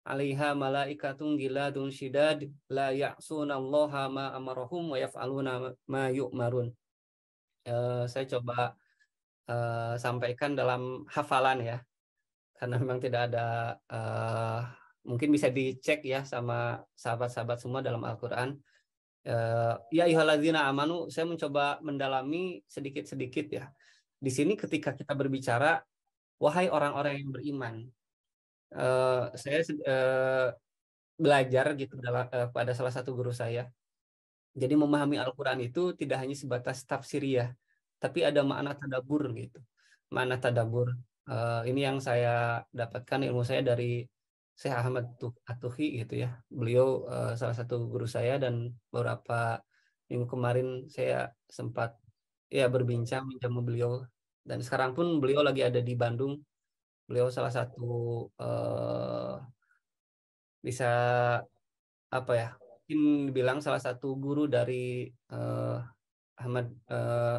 'alaiha malaikatun giladun syidad la ya'sunallaha ma amarahum wa yaf'aluna ma yu'marun. Saya coba sampaikan dalam hafalan ya, karena memang tidak ada mungkin bisa dicek ya sama sahabat-sahabat semua dalam Al-Qur'an. Ya ayyuhalladzina amanu, saya mencoba mendalami sedikit-sedikit ya. Di sini ketika kita berbicara wahai orang-orang yang beriman, saya belajar gitu pada salah satu guru saya. Jadi memahami Al-Quran itu tidak hanya sebatas tafsiriyah, tapi ada makna tadabbur gitu. Makna tadabbur. Ini yang saya dapatkan ilmu saya dari Syekh Ahmad At-Tuhi gitu ya. Beliau salah satu guru saya, dan beberapa minggu kemarin saya sempat ya berbincang menjamu beliau, dan sekarang pun beliau lagi ada di Bandung. Beliau salah satu bisa apa ya, mungkin bilang salah satu guru dari Ahmad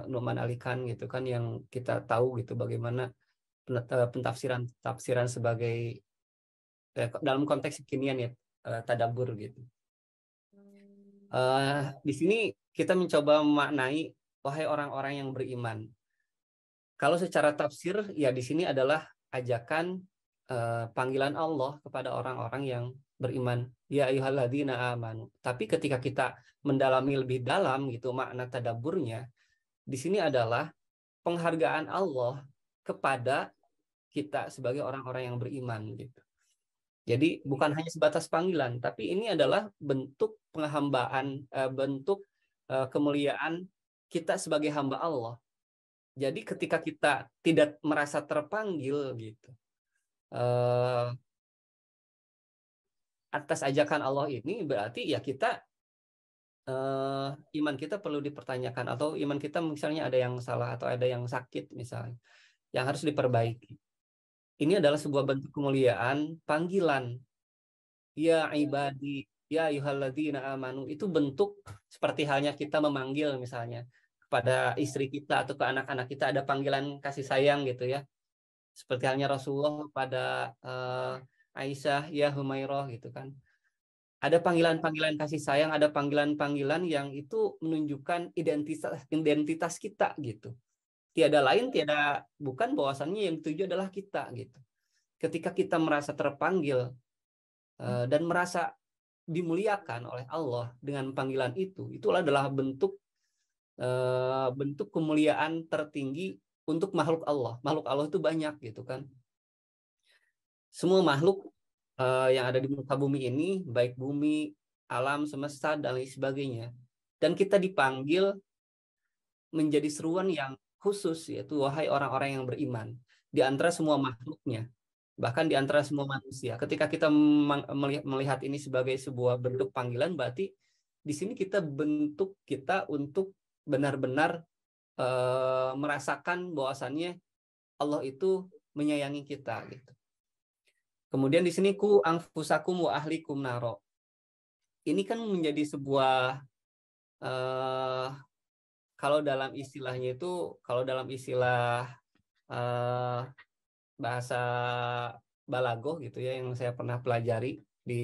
Nu'man Ali Khan gitu kan, yang kita tahu gitu bagaimana pentafsiran sebagai dalam konteks kekinian ya, tadabbur gitu. Di sini kita mencoba memaknai wahai orang-orang yang beriman. Kalau secara tafsir ya di sini adalah ajakan panggilan Allah kepada orang-orang yang beriman. Ya ayyuhalladzina amanu. Tapi ketika kita mendalami lebih dalam gitu makna tadabburnya, di sini adalah penghargaan Allah kepada kita sebagai orang-orang yang beriman gitu. Jadi bukan hanya sebatas panggilan, tapi ini adalah bentuk penghambaan, bentuk kemuliaan kita sebagai hamba Allah. Jadi ketika kita tidak merasa terpanggil gitu atas ajakan Allah ini, berarti ya kita iman kita perlu dipertanyakan, atau iman kita misalnya ada yang salah atau ada yang sakit misalnya, yang harus diperbaiki. Ini adalah sebuah bentuk kemuliaan, panggilan. Ya ibadi, ya ayyuhalladzina amanu, itu bentuk seperti halnya kita memanggil misalnya kepada istri kita atau ke anak-anak kita, ada panggilan kasih sayang gitu ya. Seperti halnya Rasulullah pada Aisyah, ya Humairah gitu kan. Ada panggilan-panggilan kasih sayang, ada panggilan-panggilan yang itu menunjukkan identitas kita gitu. Tiada lain, bukan bahwasannya yang dituju adalah kita gitu. Ketika kita merasa terpanggil dan merasa dimuliakan oleh Allah dengan panggilan itu, itulah adalah bentuk kemuliaan tertinggi untuk makhluk Allah. Makhluk Allah itu banyak gitu kan. Semua makhluk yang ada di muka bumi ini, baik bumi, alam semesta dan lain sebagainya. Dan kita dipanggil menjadi seruan yang khusus, yaitu wahai orang-orang yang beriman, di antara semua makhluknya, bahkan di antara semua manusia. Ketika kita melihat ini sebagai sebuah bentuk panggilan, berarti di sini kita bentuk kita untuk benar-benar merasakan bahwasannya Allah itu menyayangi kita gitu. Kemudian di sini ku anfusakum wa ahlikum naro. Ini kan menjadi sebuah kalau dalam istilahnya itu, kalau dalam istilah bahasa balaghah gitu ya yang saya pernah pelajari di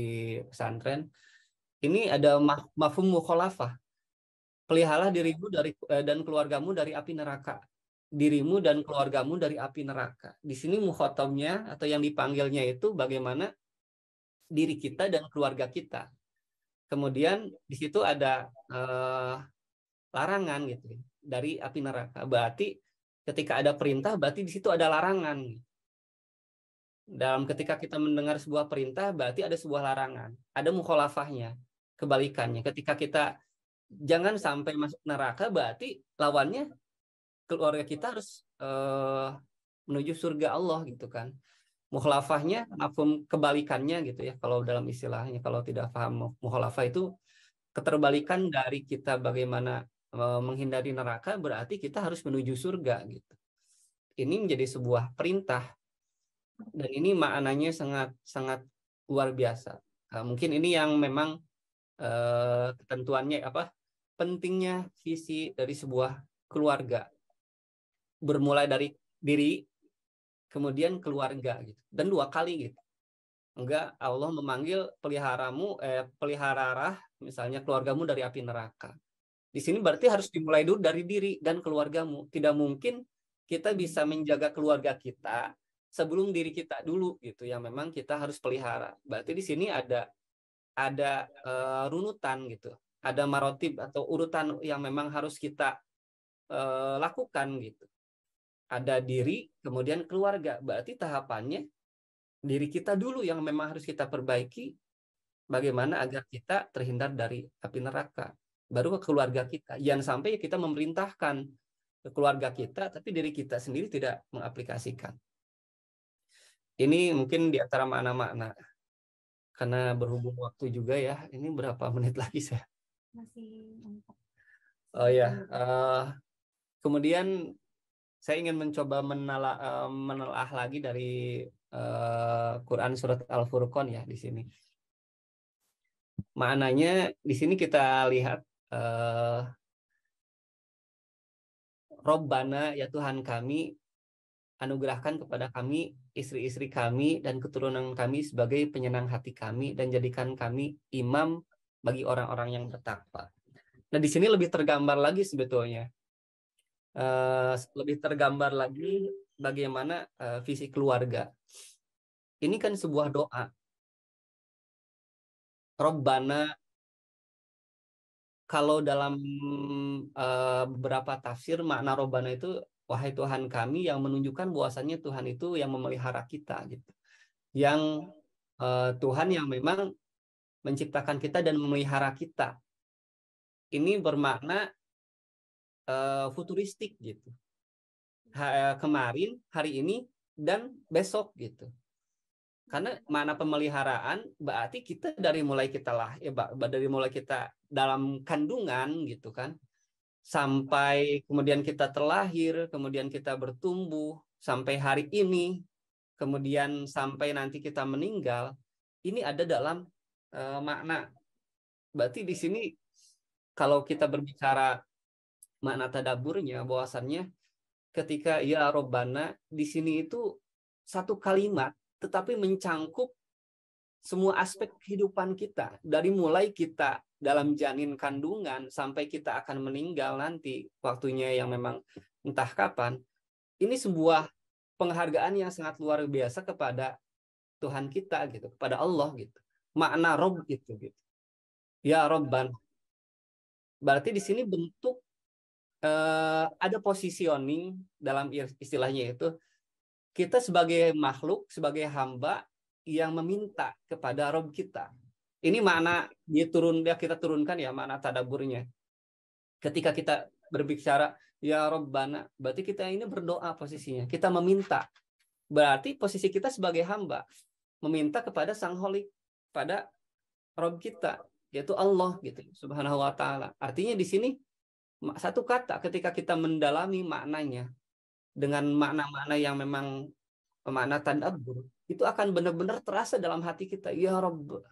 pesantren. Ini ada mafhum mukhalafah. Peliharalah dirimu dan keluargamu dari api neraka. Dirimu dan keluargamu dari api neraka. Di sini mukhatabnya atau yang dipanggilnya itu bagaimana diri kita dan keluarga kita. Kemudian di situ ada larangan gitu dari api neraka. Berarti ketika ada perintah, berarti di situ ada larangan. Dalam ketika kita mendengar sebuah perintah, berarti ada sebuah larangan. Ada mukhalafahnya. Kebalikannya, ketika kita jangan sampai masuk neraka, berarti lawannya keluarga kita harus menuju surga Allah gitu kan. Mukhalafahnya, mafhum kebalikannya gitu ya. Kalau dalam istilahnya, kalau tidak paham mukhalafah itu keterbalikan dari kita bagaimana menghindari neraka, berarti kita harus menuju surga gitu. Ini menjadi sebuah perintah dan ini maknanya sangat luar biasa. Mungkin ini yang memang ketentuannya apa? Pentingnya visi dari sebuah keluarga. Bermulai dari diri, kemudian keluarga gitu. Dan 2 kali gitu. Enggak, Allah memanggil peliharalah misalnya keluargamu dari api neraka. Di sini berarti harus dimulai dulu dari diri dan keluargamu. Tidak mungkin kita bisa menjaga keluarga kita sebelum diri kita dulu gitu yang memang kita harus pelihara. Berarti di sini ada runutan gitu. Ada marotib atau urutan yang memang harus kita lakukan gitu. Ada diri, kemudian keluarga. Berarti tahapannya diri kita dulu yang memang harus kita perbaiki bagaimana agar kita terhindar dari api neraka. Baru ke keluarga kita. Jangan sampai kita memerintahkan ke keluarga kita, tapi diri kita sendiri tidak mengaplikasikan. Ini mungkin di antara makna-makna. Karena berhubung waktu juga ya, ini berapa menit lagi saya? Masih mantap. Oh ya, kemudian saya ingin mencoba menelaah lagi dari Quran surat Al-Furqan ya di sini. Maknanya di sini kita lihat Rabbana ya Tuhan kami, anugerahkan kepada kami istri-istri kami dan keturunan kami sebagai penyenang hati kami dan jadikan kami imam bagi orang-orang yang bertakwa. Nah di sini lebih tergambar lagi sebetulnya, lebih tergambar lagi bagaimana visi keluarga. Ini kan sebuah doa. Rabbana, kalau dalam beberapa tafsir makna Rabbana itu wahai Tuhan kami, yang menunjukkan bahwasannya Tuhan itu yang memelihara kita gitu. Yang Tuhan yang memang menciptakan kita dan memelihara kita. Ini bermakna futuristik gitu. Kemarin, hari ini, dan besok gitu. Karena makna pemeliharaan berarti kita dari mulai kita dari mulai kita dalam kandungan gitu kan, sampai kemudian kita terlahir, kemudian kita bertumbuh sampai hari ini, kemudian sampai nanti kita meninggal, ini ada dalam makna. Berarti di sini kalau kita berbicara makna tadaburnya, bahwasannya ketika ya Robbana di sini itu satu kalimat tetapi mencangkup semua aspek kehidupan kita, dari mulai kita dalam janin kandungan sampai kita akan meninggal nanti waktunya yang memang entah kapan. Ini sebuah penghargaan yang sangat luar biasa kepada Tuhan kita gitu, kepada Allah gitu. Makna Rob gitu. Ya Robban. Berarti di sini bentuk ada positioning dalam istilahnya itu, kita sebagai makhluk, sebagai hamba yang meminta kepada Rob kita. Ini makna kita turunkan ya makna tadaburnya. Ketika kita berbicara ya Robbana, berarti kita ini berdoa posisinya. Kita meminta. Berarti posisi kita sebagai hamba meminta kepada Sang Holik, pada Rob kita, yaitu Allah gitu, Subhanahu wa taala. Artinya di sini satu kata ketika kita mendalami maknanya dengan makna-makna yang memang makna tadabbur, itu akan benar-benar terasa dalam hati kita. Ya Rabb,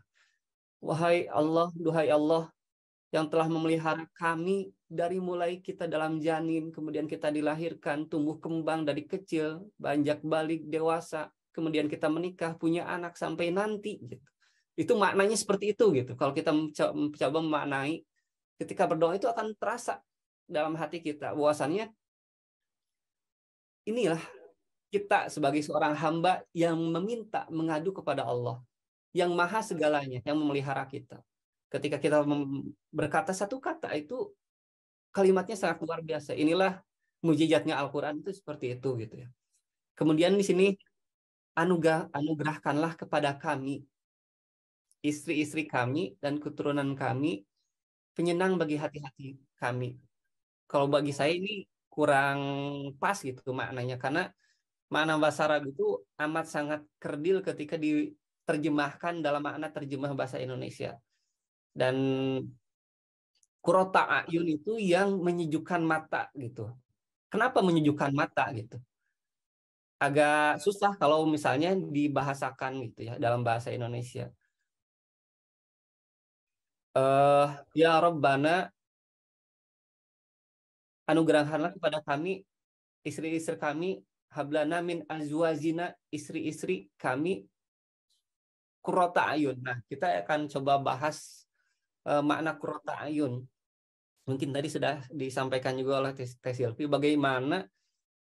wahai Allah, duhai Allah yang telah memelihara kami dari mulai kita dalam janin, kemudian kita dilahirkan, tumbuh kembang dari kecil, beranjak balik, dewasa, kemudian kita menikah, punya anak sampai nanti gitu. Itu maknanya seperti itu gitu. Kalau kita mencoba memaknai, ketika berdoa itu akan terasa dalam hati kita bahwasannya inilah kita sebagai seorang hamba yang meminta, mengadu kepada Allah yang maha segalanya, yang memelihara kita. Ketika kita berkata satu kata itu kalimatnya sangat luar biasa. Inilah mujizatnya Al-Qur'an itu seperti itu gitu ya. Kemudian di sini anugerahkanlah kepada kami, istri-istri kami dan keturunan kami, penyenang bagi hati-hati kami. Kalau bagi saya ini kurang pas gitu maknanya, karena makna bahasa Arab itu amat sangat kerdil ketika diterjemahkan dalam makna terjemah bahasa Indonesia. Dan qurrata a'yun itu yang menyejukkan mata gitu. Kenapa menyejukkan mata gitu? Agak susah kalau misalnya dibahasakan gitu ya dalam bahasa Indonesia. Ya Rabbana, anugerahkanlah kepada kami, istri-istri kami, hablana min azwajina, istri-istri kami, qurrata ayun. Nah, kita akan coba bahas makna qurrata ayun. Mungkin tadi sudah disampaikan juga oleh Teh Silvi, bagaimana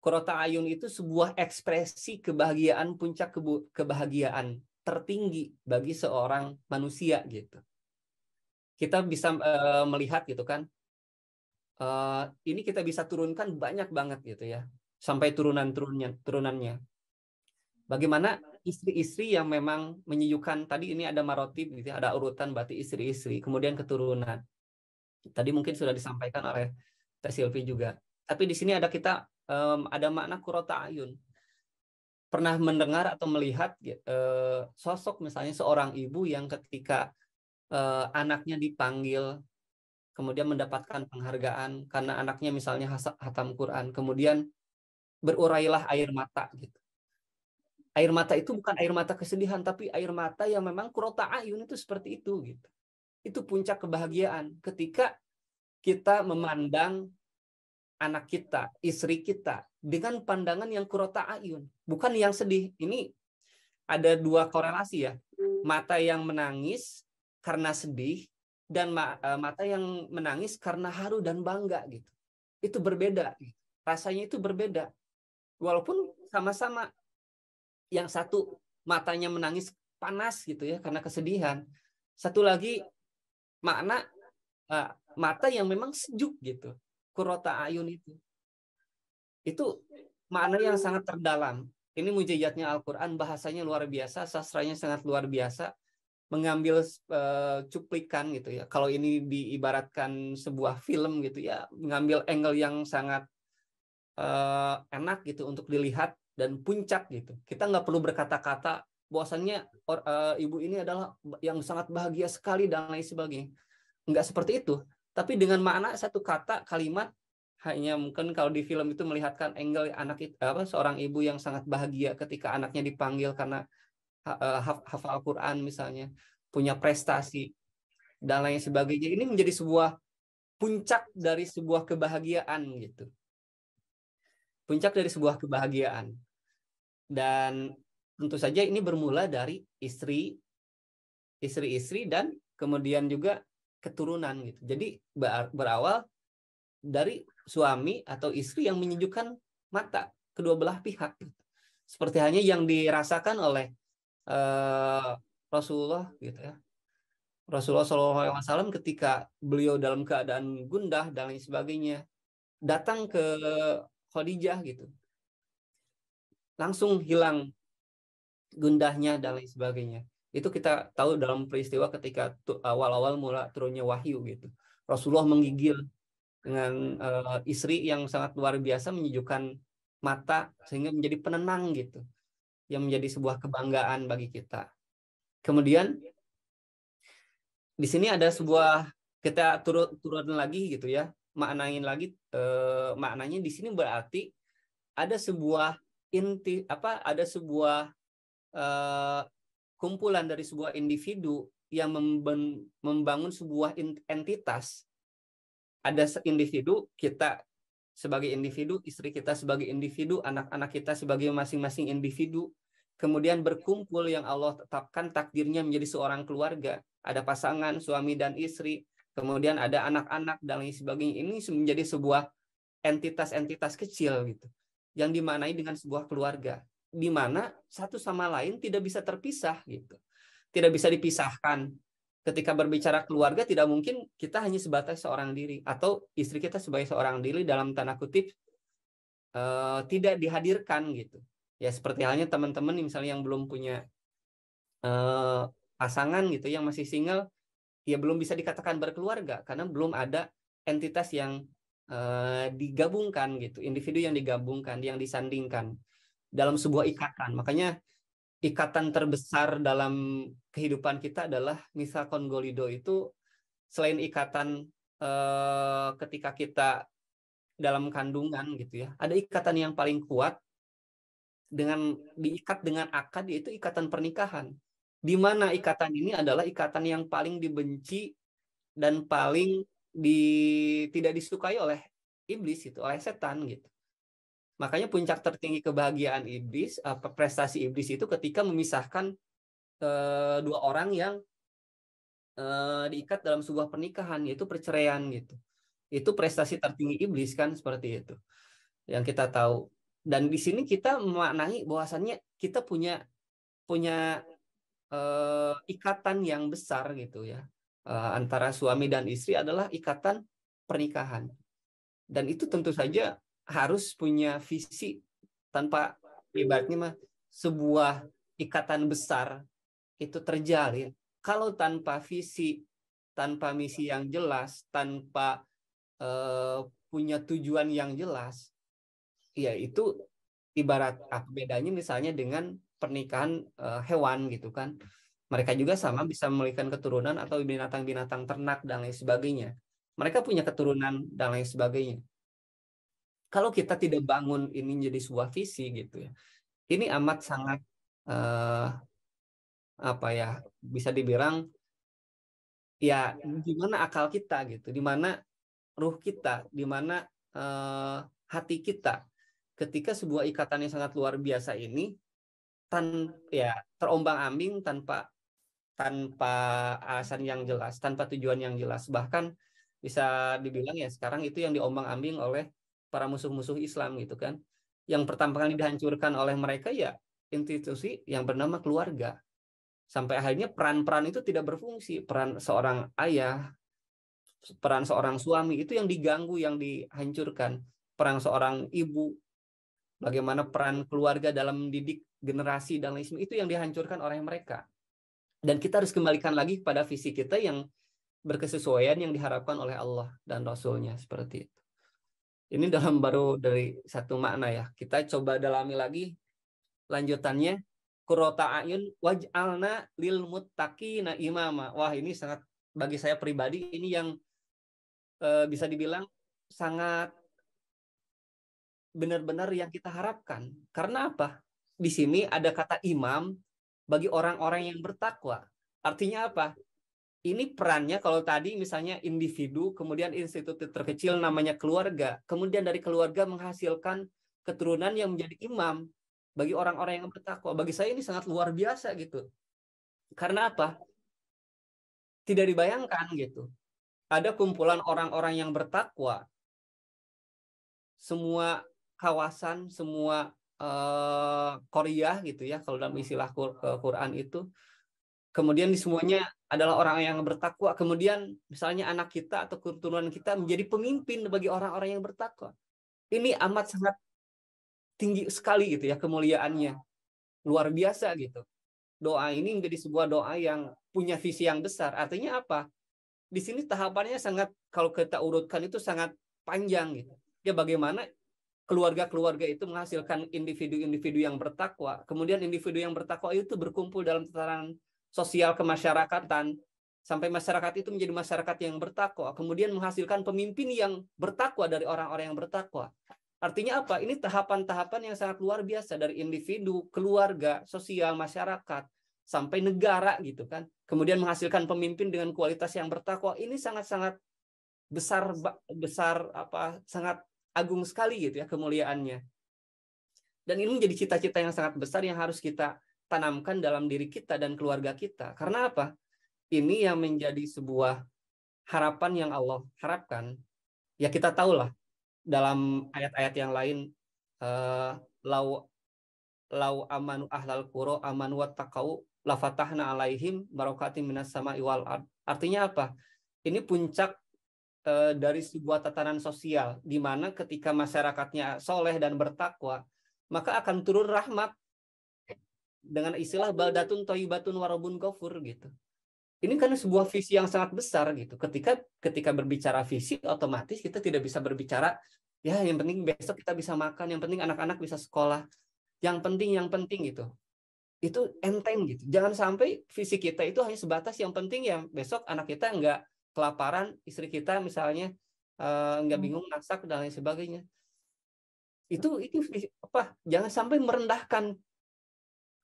qurrata ayun itu sebuah ekspresi kebahagiaan, puncak kebahagiaan tertinggi bagi seorang manusia gitu. Kita bisa melihat gitu kan, ini kita bisa turunkan banyak banget gitu ya, sampai turunannya. Bagaimana istri-istri yang memang menyejukkan, tadi ini ada marotib gitu ya, ada urutan berarti istri-istri, kemudian keturunan. Tadi mungkin sudah disampaikan oleh Teh Silvi juga. Tapi di sini ada ada makna qurrata ayun. Pernah mendengar atau melihat sosok misalnya seorang ibu yang ketika anaknya dipanggil, kemudian mendapatkan penghargaan karena anaknya misalnya hatam Quran, kemudian berurailah air mata gitu. Air mata itu bukan air mata kesedihan, tapi air mata yang memang qurrata ayun itu seperti itu gitu. Itu puncak kebahagiaan ketika kita memandang anak kita, istri kita dengan pandangan yang qurrata ayun, bukan yang sedih. Ini ada dua korelasi ya. Mata yang menangis karena sedih dan mata yang menangis karena haru dan bangga gitu. Itu berbeda. Rasanya itu berbeda. Walaupun sama-sama, yang satu matanya menangis panas gitu ya karena kesedihan. Satu lagi makna mata yang memang sejuk gitu. Qurrata ayun itu makna yang sangat terdalam. Ini mujizatnya Al-Qur'an, bahasanya luar biasa, sastranya sangat luar biasa, mengambil cuplikan gitu ya. Kalau ini diibaratkan sebuah film gitu ya, mengambil angle yang sangat enak gitu untuk dilihat dan puncak gitu. Kita nggak perlu berkata-kata bahwasannya ibu ini adalah yang sangat bahagia sekali dan lain sebagainya. Nggak seperti itu. Tapi dengan makna satu kata, kalimat, hanya mungkin kalau di film itu melihatkan angle seorang ibu yang sangat bahagia ketika anaknya dipanggil karena hafal Quran misalnya, punya prestasi dan lain sebagainya. Ini menjadi sebuah puncak dari sebuah kebahagiaan gitu. Puncak dari sebuah kebahagiaan. Dan tentu saja ini bermula dari istri-istri dan kemudian juga keturunan gitu. Jadi berawal dari suami atau istri yang menyejukkan mata kedua belah pihak. Seperti hanya yang dirasakan oleh Rasulullah gitu ya. Rasulullah SAW ketika beliau dalam keadaan gundah dan lain sebagainya, datang ke Khadijah gitu, langsung hilang gundahnya dan lain sebagainya. Itu kita tahu dalam peristiwa ketika awal-awal mula turunnya wahyu gitu. Rasulullah menggigil dengan istri yang sangat luar biasa, menyejukkan mata sehingga menjadi penenang gitu, yang menjadi sebuah kebanggaan bagi kita. Kemudian di sini ada sebuah, kita turun lagi gitu ya, maknain lagi, maknanya di sini berarti ada sebuah ada sebuah kumpulan dari sebuah individu yang membangun sebuah entitas. Ada individu, kita sebagai individu, istri kita sebagai individu, anak-anak kita sebagai masing-masing individu. kemudian berkumpul yang Allah tetapkan takdirnya menjadi seorang keluarga, ada pasangan suami dan istri, kemudian ada anak-anak dan lain sebagainya. Ini menjadi sebuah entitas-entitas kecil gitu, yang dimaknai dengan sebuah keluarga, di mana satu sama lain tidak bisa terpisah gitu, tidak bisa dipisahkan. Ketika berbicara keluarga, tidak mungkin kita hanya sebatas seorang diri atau istri kita sebagai seorang diri dalam tanda kutip tidak dihadirkan gitu. Ya seperti halnya teman-teman misalnya yang belum punya pasangan gitu, yang masih single, ya belum bisa dikatakan berkeluarga karena belum ada entitas yang digabungkan gitu, individu yang digabungkan, yang disandingkan dalam sebuah ikatan. Makanya ikatan terbesar dalam kehidupan kita adalah mitsaqon golido. Itu selain ikatan ketika kita dalam kandungan gitu ya, ada ikatan yang paling kuat dengan diikat dengan akad, yaitu ikatan pernikahan, di mana ikatan ini adalah ikatan yang paling dibenci dan paling tidak disukai oleh iblis itu, oleh setan gitu. Makanya puncak tertinggi kebahagiaan iblis, prestasi iblis itu ketika memisahkan dua orang yang diikat dalam sebuah pernikahan, yaitu perceraian gitu. Itu prestasi tertinggi iblis kan, seperti itu yang kita tahu. Dan di sini kita memaknai bahwasannya kita punya ikatan yang besar gitu ya, antara suami dan istri adalah ikatan pernikahan. Dan itu tentu saja harus punya visi. Tanpa, ibaratnya mah, sebuah ikatan besar itu terjalin kalau tanpa visi, tanpa misi yang jelas, tanpa punya tujuan yang jelas, ya itu ibarat apa bedanya misalnya dengan pernikahan hewan gitu kan. Mereka juga sama bisa memiliki keturunan, atau binatang-binatang ternak dan lain sebagainya. Mereka punya keturunan dan lain sebagainya. Kalau kita tidak bangun ini jadi sebuah visi gitu ya, ini amat sangat apa ya, bisa dibilang ya gimana akal kita gitu, di mana ruh kita, di mana hati kita, ketika sebuah ikatan yang sangat luar biasa ini ya terombang-ambing tanpa alasan yang jelas, tanpa tujuan yang jelas. Bahkan bisa dibilang ya sekarang itu yang diombang-ambing oleh para musuh-musuh Islam gitu kan. Yang pertama kali dihancurkan oleh mereka ya institusi yang bernama keluarga. Sampai akhirnya peran-peran itu tidak berfungsi. Peran seorang ayah, peran seorang suami itu yang diganggu, yang dihancurkan. Peran seorang ibu, bagaimana peran keluarga dalam mendidik generasi dan lain sebagainya, itu yang dihancurkan oleh mereka. Dan kita harus kembalikan lagi pada visi kita yang berkesesuaian yang diharapkan oleh Allah dan Rasul-Nya, seperti itu. Ini dalam baru dari satu makna ya. Kita coba dalami lagi lanjutannya. Qurrata a'yun waj'alna lil muttaqina imama. Wah, ini sangat, bagi saya pribadi ini yang bisa dibilang sangat benar-benar yang kita harapkan. Karena apa? Di sini ada kata imam bagi orang-orang yang bertakwa. Artinya apa? Ini perannya, kalau tadi misalnya individu, kemudian institusi terkecil namanya keluarga, kemudian dari keluarga menghasilkan keturunan yang menjadi imam bagi orang-orang yang bertakwa. Bagi saya ini sangat luar biasa gitu. Karena apa? Tidak dibayangkan gitu. Ada kumpulan orang-orang yang bertakwa, semua kawasan, semua Korea gitu ya, kalau dalam istilah Quran itu. Kemudian di semuanya adalah orang yang bertakwa. Kemudian misalnya anak kita atau keturunan kita menjadi pemimpin bagi orang-orang yang bertakwa. Ini amat sangat tinggi sekali gitu ya kemuliaannya. Luar biasa gitu. Doa ini menjadi sebuah doa yang punya visi yang besar. Artinya apa? Di sini tahapannya sangat, kalau kita urutkan itu sangat panjang gitu. Ya bagaimana keluarga-keluarga itu menghasilkan individu-individu yang bertakwa. Kemudian individu yang bertakwa itu berkumpul dalam tataran sosial kemasyarakatan, sampai masyarakat itu menjadi masyarakat yang bertakwa, kemudian menghasilkan pemimpin yang bertakwa dari orang-orang yang bertakwa. Artinya apa? Ini tahapan-tahapan yang sangat luar biasa, dari individu, keluarga, sosial, masyarakat, sampai negara gitu kan. Kemudian menghasilkan pemimpin dengan kualitas yang bertakwa. Ini sangat-sangat besar apa, sangat agung sekali gitu ya kemuliaannya. Dan ini menjadi cita-cita yang sangat besar yang harus kita tanamkan dalam diri kita dan keluarga kita. Karena apa? Ini yang menjadi sebuah harapan yang Allah harapkan. Ya kita tahulah dalam ayat-ayat yang lain, lau amanu ahlal qura amanu wattaqau lafatahna alaihim barakatim minas sama'i wal ard. Artinya apa? Ini puncak dari sebuah tatanan sosial di mana ketika masyarakatnya soleh dan bertakwa, maka akan turun rahmat dengan istilah baldatun thayyibatun warabun ghafur gitu. Ini kan sebuah visi yang sangat besar gitu. Ketika berbicara visi, otomatis kita tidak bisa berbicara ya yang penting besok kita bisa makan, yang penting anak-anak bisa sekolah, yang penting gitu. Itu enteng gitu. Jangan sampai visi kita itu hanya sebatas yang penting ya besok anak kita nggak kelaparan, istri kita misalnya nggak bingung masak dan lain sebagainya. Itu apa? Jangan sampai merendahkan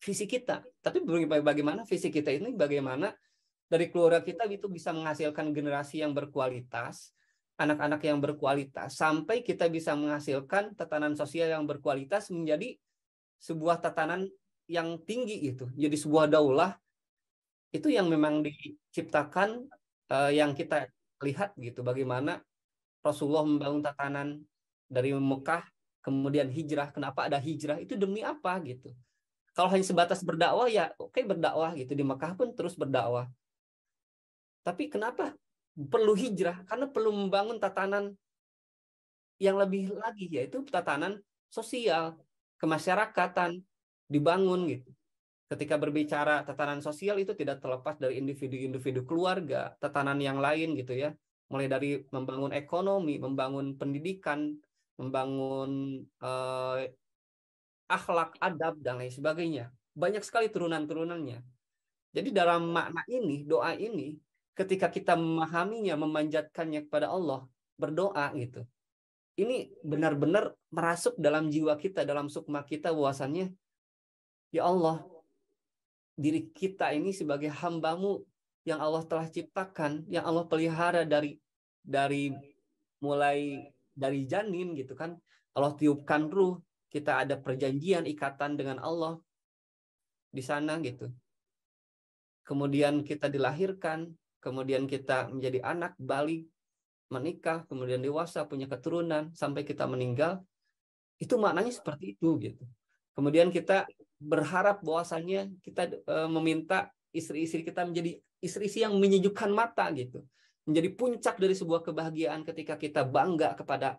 visi kita. Tapi bagaimana visi kita ini, bagaimana dari keluarga kita itu bisa menghasilkan generasi yang berkualitas, anak-anak yang berkualitas, sampai kita bisa menghasilkan tatanan sosial yang berkualitas menjadi sebuah tatanan yang tinggi itu, jadi sebuah daulah itu yang memang diciptakan, yang kita lihat gitu, bagaimana Rasulullah membangun tatanan dari Mekah, kemudian hijrah. Kenapa ada hijrah? Itu demi apa gitu? Kalau hanya sebatas berdakwah ya oke, berdakwah gitu, di Mekah pun terus berdakwah. Tapi kenapa perlu hijrah? Karena perlu membangun tatanan yang lebih lagi, yaitu tatanan sosial, kemasyarakatan dibangun gitu. Ketika berbicara tatanan sosial itu tidak terlepas dari individu-individu keluarga, tatanan yang lain gitu ya. Mulai dari membangun ekonomi, membangun pendidikan, membangun akhlak, adab, dan lain sebagainya. Banyak sekali turunan-turunannya. Jadi dalam makna ini, doa ini, ketika kita memahaminya, memanjatkannya kepada Allah, berdoa gitu. Ini benar-benar merasuk dalam jiwa kita, dalam sukma kita, bahwasannya, ya Allah, diri kita ini sebagai hamba-Mu yang Allah telah ciptakan, yang Allah pelihara dari mulai dari janin gitu kan. Allah tiupkan ruh, kita ada perjanjian, ikatan dengan Allah di sana gitu. Kemudian kita dilahirkan, kemudian kita menjadi anak, balik, menikah, kemudian dewasa, punya keturunan, sampai kita meninggal. Itu maknanya seperti itu gitu. Kemudian kita berharap bahwasannya kita meminta istri-istri kita menjadi istri-istri yang menyejukkan mata gitu. Menjadi puncak dari sebuah kebahagiaan ketika kita bangga kepada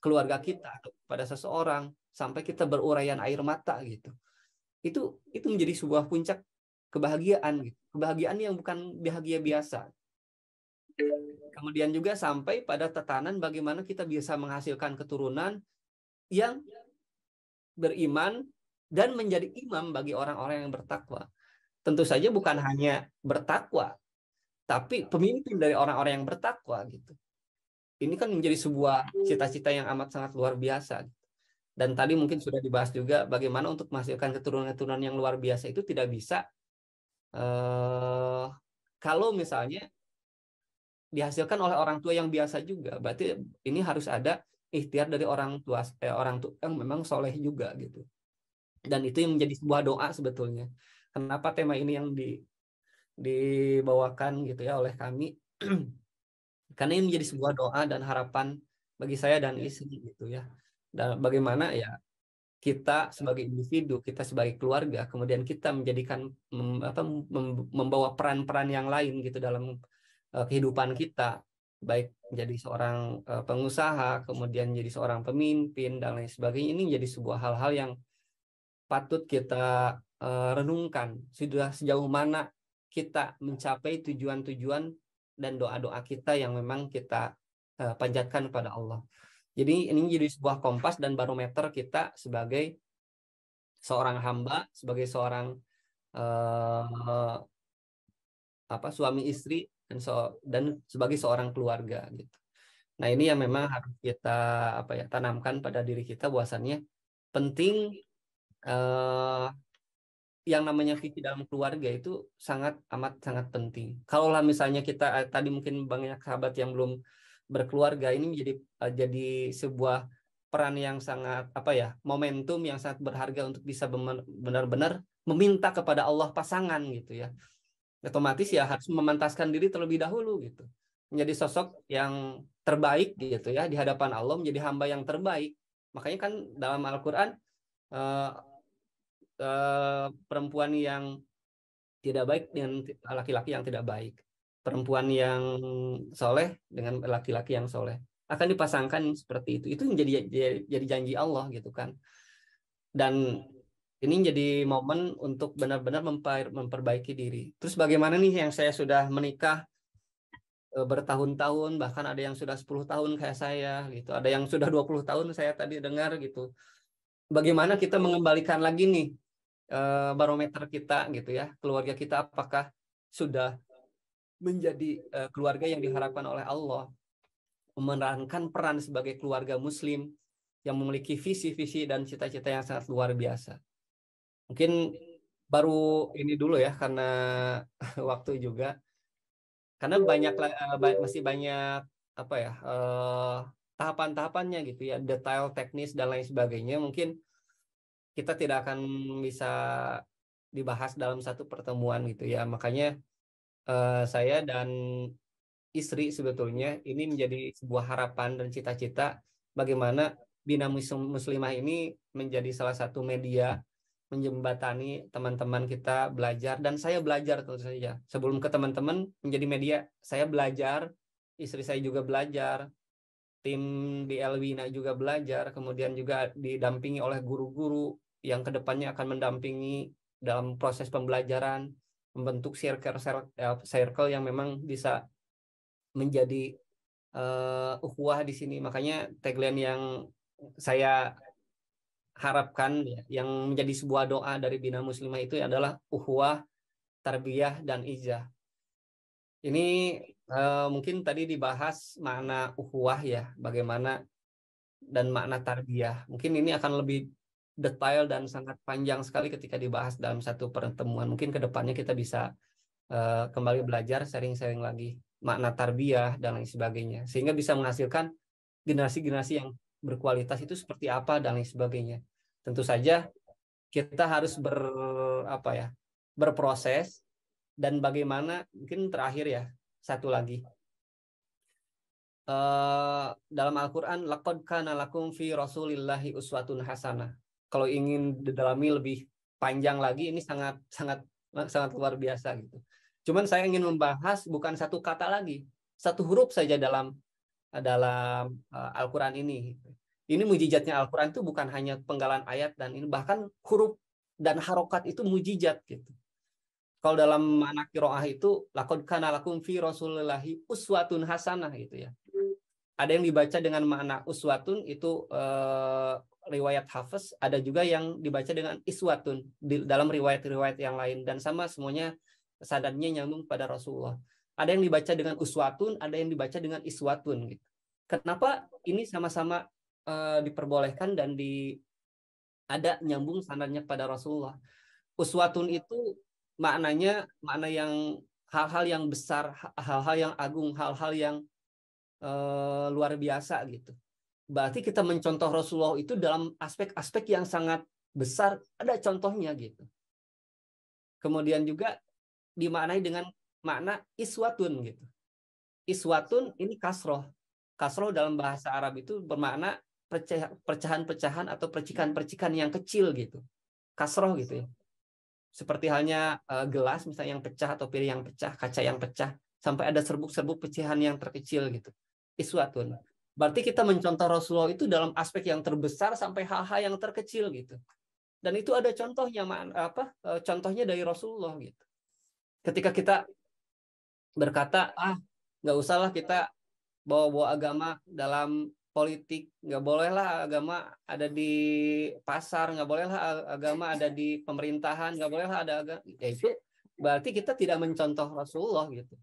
keluarga kita atau kepada seseorang sampai kita berurayan air mata gitu. Itu menjadi sebuah puncak kebahagiaan gitu. Kebahagiaan yang bukan bahagia biasa. Kemudian juga sampai pada tatanan bagaimana kita bisa menghasilkan keturunan yang beriman dan menjadi imam bagi orang-orang yang bertakwa. Tentu saja bukan hanya bertakwa, tapi pemimpin dari orang-orang yang bertakwa gitu. Ini kan menjadi sebuah cita-cita yang amat sangat luar biasa. Dan tadi mungkin sudah dibahas juga bagaimana untuk menghasilkan keturunan-keturunan yang luar biasa itu tidak bisa kalau misalnya dihasilkan oleh orang tua yang biasa juga. Berarti ini harus ada ikhtiar dari orang tua yang memang soleh juga gitu. Dan itu yang menjadi sebuah doa sebetulnya. Kenapa tema ini yang dibawakan gitu ya oleh kami? Karena ini menjadi sebuah doa dan harapan bagi saya dan istri gitu ya. Dan bagaimana ya kita sebagai individu, kita sebagai keluarga, kemudian kita menjadikan membawa peran-peran yang lain gitu dalam kehidupan kita, baik menjadi seorang pengusaha, kemudian menjadi seorang pemimpin dan lain sebagainya. Ini menjadi sebuah hal-hal yang patut kita renungkan, sudah sejauh mana kita mencapai tujuan-tujuan dan doa-doa kita yang memang kita panjatkan kepada Allah. Jadi ini jadi sebuah kompas dan barometer kita sebagai seorang hamba, sebagai seorang suami istri dan sebagai seorang keluarga gitu. Nah ini yang memang harus kita tanamkan pada diri kita, bahwasannya penting yang namanya visi dalam keluarga itu sangat penting. Kalaulah misalnya kita tadi mungkin banyak sahabat yang belum berkeluarga, ini jadi sebuah peran yang sangat momentum yang sangat berharga untuk bisa benar-benar meminta kepada Allah pasangan gitu ya. Otomatis ya harus memantaskan diri terlebih dahulu gitu. Menjadi sosok yang terbaik gitu ya di hadapan Allah, menjadi hamba yang terbaik. Makanya kan dalam Al-Qur'an perempuan yang tidak baik dengan laki-laki yang tidak baik. Perempuan yang soleh dengan laki-laki yang soleh akan dipasangkan seperti itu. Itu jadi janji Allah gitu kan. Dan ini jadi momen untuk benar-benar memperbaiki diri. Terus bagaimana nih yang saya sudah menikah bertahun-tahun, bahkan ada yang sudah 10 tahun kayak saya gitu. Ada yang sudah 20 tahun saya tadi dengar gitu. Bagaimana kita mengembalikan lagi nih barometer kita gitu ya. Keluarga kita apakah sudah menjadi keluarga yang diharapkan oleh Allah, memerankan peran sebagai keluarga muslim yang memiliki visi-visi dan cita-cita yang sangat luar biasa. Mungkin baru ini dulu ya karena waktu juga, karena masih banyak tahapan-tahapannya gitu ya, detail teknis dan lain sebagainya. Mungkin kita tidak akan bisa dibahas dalam satu pertemuan gitu ya. Makanya saya dan istri sebetulnya ini menjadi sebuah harapan dan cita-cita bagaimana Bina Muslimah ini menjadi salah satu media menjembatani teman-teman kita belajar, dan saya belajar tentu saja. Sebelum ke teman-teman menjadi media, saya belajar, istri saya juga belajar, tim BL Wina juga belajar, kemudian juga didampingi oleh guru-guru yang kedepannya akan mendampingi dalam proses pembelajaran, membentuk circle yang memang bisa menjadi ukhuwah di sini. Makanya tagline yang saya harapkan yang menjadi sebuah doa dari Bina Muslimah itu adalah ukhuwah, tarbiyah, dan izah. Ini mungkin tadi dibahas makna ukhuwah ya, bagaimana, dan makna tarbiyah. Mungkin ini akan lebih detail dan sangat panjang sekali ketika dibahas dalam satu pertemuan. Mungkin kedepannya kita bisa kembali belajar, sharing-sharing lagi makna tarbiyah dan lain sebagainya, sehingga bisa menghasilkan generasi-generasi yang berkualitas itu seperti apa dan lain sebagainya. Tentu saja kita harus berproses, dan bagaimana, mungkin terakhir ya, satu lagi. Dalam Al-Qur'an, laqad kana lakum fi rasulillahi uswatun hasanah. Kalau ingin didalami lebih panjang lagi, ini sangat luar biasa gitu. Cuman saya ingin membahas bukan satu kata lagi, satu huruf saja dalam Al-Qur'an ini. Ini mujizatnya Al-Qur'an itu bukan hanya penggalan ayat, dan ini bahkan huruf dan harokat itu mujizat gitu. Kalau dalam makna qiraah itu laqad kana lakum fi rasulillahi uswatun hasanah gitu ya. Ada yang dibaca dengan makna uswatun itu riwayat Hafiz, ada juga yang dibaca dengan iswatun dalam riwayat-riwayat yang lain, dan sama semuanya sanadnya nyambung pada Rasulullah. Ada yang dibaca dengan uswatun, ada yang dibaca dengan iswatun gitu. Kenapa ini sama-sama diperbolehkan dan ada nyambung sanadnya pada Rasulullah? Uswatun itu maknanya makna yang hal-hal yang besar, hal-hal yang agung, hal-hal yang luar biasa gitu. Berarti kita mencontoh Rasulullah itu dalam aspek-aspek yang sangat besar, ada contohnya gitu. Kemudian juga dimaknai dengan makna iswatun gitu. Iswatun ini kasroh. Kasroh dalam bahasa Arab itu bermakna pecahan-pecahan atau percikan-percikan yang kecil gitu. Kasroh gitu ya. Seperti halnya gelas misalnya yang pecah, atau piring yang pecah, kaca yang pecah, sampai ada serbuk-serbuk pecahan yang terkecil gitu. Iswatun. Berarti kita mencontoh Rasulullah itu dalam aspek yang terbesar sampai hal-hal yang terkecil gitu. Dan itu ada contohnya, contohnya dari Rasulullah gitu. Ketika kita berkata, nggak usahlah kita bawa-bawa agama dalam politik, nggak bolehlah agama ada di pasar, nggak bolehlah agama ada di pemerintahan, nggak bolehlah ada agama. Ya itu berarti kita tidak mencontoh Rasulullah gitu.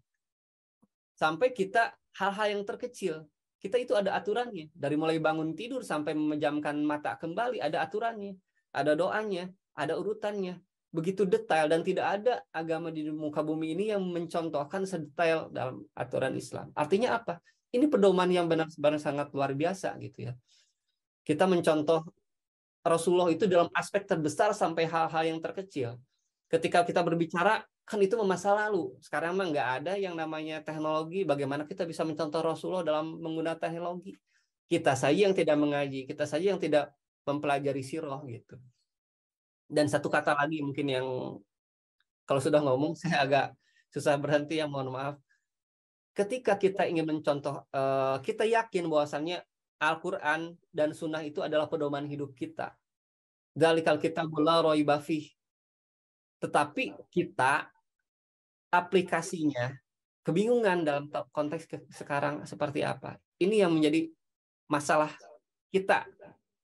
Sampai kita hal-hal yang terkecil, kita itu ada aturannya. Dari mulai bangun tidur sampai memejamkan mata kembali ada aturannya, ada doanya, ada urutannya. Begitu detail, dan tidak ada agama di muka bumi ini yang mencontohkan sedetail dalam aturan Islam. Artinya apa? Ini pedoman yang benar-benar sangat luar biasa gitu ya. Kita mencontoh Rasulullah itu dalam aspek terbesar sampai hal-hal yang terkecil. Ketika kita berbicara, kan itu masa lalu. Sekarang mah nggak ada yang namanya teknologi. Bagaimana kita bisa mencontoh Rasulullah dalam menggunakan teknologi? Kita saja yang tidak mengaji, kita saja yang tidak mempelajari sirah gitu. Dan satu kata lagi mungkin yang kalau sudah ngomong saya agak susah berhenti, ya mohon maaf. Ketika kita ingin mencontoh, kita yakin bahwasannya Al-Quran dan Sunnah itu adalah pedoman hidup kita. Dzalikal kitabul la raiba fih. Tetapi kita aplikasinya kebingungan dalam konteks sekarang seperti apa. Ini yang menjadi masalah kita.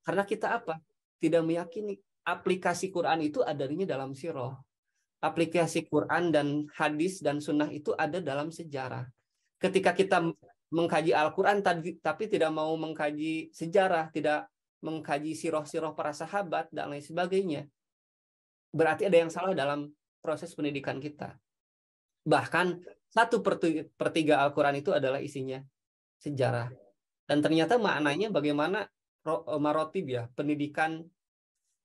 Karena kita apa? Tidak meyakini aplikasi Quran itu adanya dalam sirah. Aplikasi Quran dan hadis dan sunnah itu ada dalam sejarah. Ketika kita mengkaji Al-Quran tapi tidak mau mengkaji sejarah, tidak mengkaji sirah-sirah para sahabat dan lain sebagainya, berarti ada yang salah dalam proses pendidikan kita. Bahkan 1/3 Al-Quran itu adalah isinya sejarah. Dan ternyata maknanya bagaimana marotib ya, pendidikan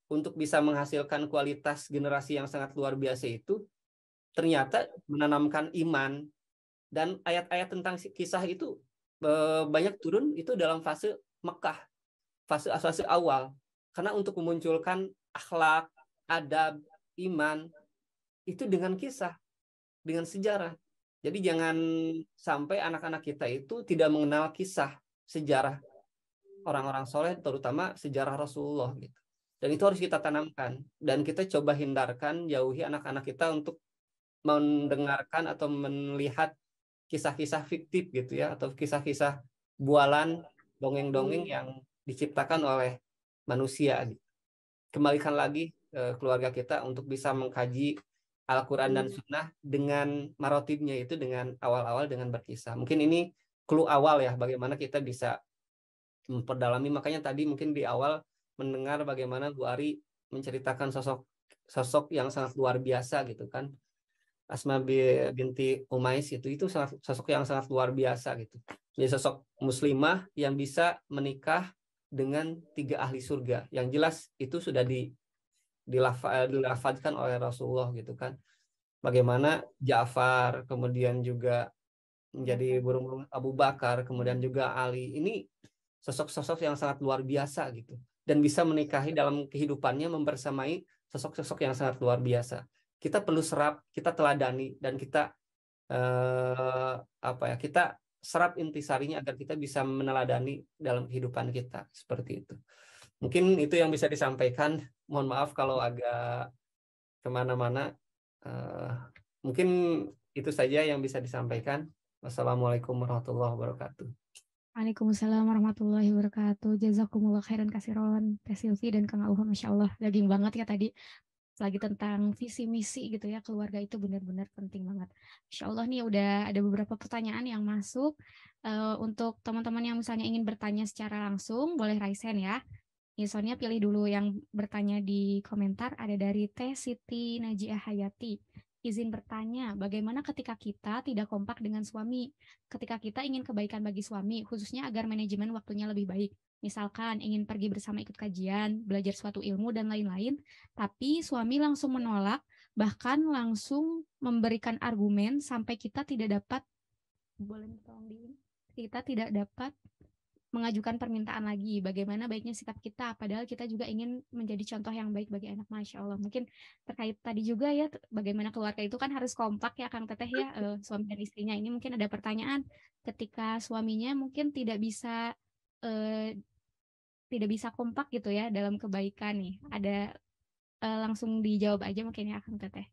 untuk bisa menghasilkan kualitas generasi yang sangat luar biasa itu ternyata menanamkan iman. Dan ayat-ayat tentang kisah itu banyak turun itu dalam fase Mekah, fase awal. Karena untuk memunculkan akhlak, adab, iman, itu dengan kisah, dengan sejarah. Jadi jangan sampai anak-anak kita itu tidak mengenal kisah, sejarah orang-orang soleh, terutama sejarah Rasulullah gitu. Dan itu harus kita tanamkan. Dan kita coba hindarkan, jauhi anak-anak kita untuk mendengarkan atau melihat kisah-kisah fiktif gitu ya, atau kisah-kisah bualan, dongeng-dongeng yang diciptakan oleh manusia. Kembalikan lagi keluarga kita untuk bisa mengkaji Al-Quran dan Sunnah dengan marotibnya, itu dengan awal-awal dengan berkisah. Mungkin ini clue awal ya, bagaimana kita bisa memperdalami. Makanya tadi mungkin di awal mendengar bagaimana Bu Ari menceritakan sosok yang sangat luar biasa gitu kan. Asma binti Umais itu sosok yang sangat luar biasa gitu. Jadi sosok muslimah yang bisa menikah dengan 3 ahli surga. Yang jelas itu sudah dilafadzkan oleh Rasulullah gitu kan. Bagaimana Ja'far, kemudian juga menjadi burung Abu Bakar, kemudian juga Ali. Ini sosok-sosok yang sangat luar biasa gitu. Dan bisa menikahi dalam kehidupannya membersamai sosok-sosok yang sangat luar biasa. Kita perlu serap, kita teladani, dan kita kita serap intisarinya agar kita bisa meneladani dalam kehidupan kita seperti itu. Mungkin itu yang bisa disampaikan. Mohon maaf kalau agak kemana-mana. Mungkin itu saja yang bisa disampaikan. Wassalamualaikum warahmatullahi wabarakatuh. Waalaikumsalam warahmatullahi wabarakatuh. Jazakumullah khairan kasiron, Teh Silvi dan Kang Auha, Masya Allah, daging banget ya tadi. Lagi tentang visi misi gitu ya, keluarga itu benar-benar penting banget. Insya Allah nih udah ada beberapa pertanyaan yang masuk. Untuk teman-teman yang misalnya ingin bertanya secara langsung, boleh raise hand ya. Misalnya pilih dulu yang bertanya di komentar. Ada dari Teh Siti Najiah Hayati. Izin bertanya, bagaimana ketika kita tidak kompak dengan suami? Ketika kita ingin kebaikan bagi suami, khususnya agar manajemen waktunya lebih baik. Misalkan ingin pergi bersama ikut kajian, belajar suatu ilmu, dan lain-lain, tapi suami langsung menolak, bahkan langsung memberikan argumen sampai kita tidak dapat mengajukan permintaan lagi. Bagaimana baiknya sikap kita, padahal kita juga ingin menjadi contoh yang baik bagi anak. Masya Allah. Mungkin terkait tadi juga ya, bagaimana keluarga itu kan harus kompak ya Kang Teteh ya, suami dan istrinya. Ini mungkin ada pertanyaan, ketika suaminya mungkin tidak bisa kompak gitu ya dalam kebaikan nih. Ada langsung dijawab aja mungkin ya Kang Teteh.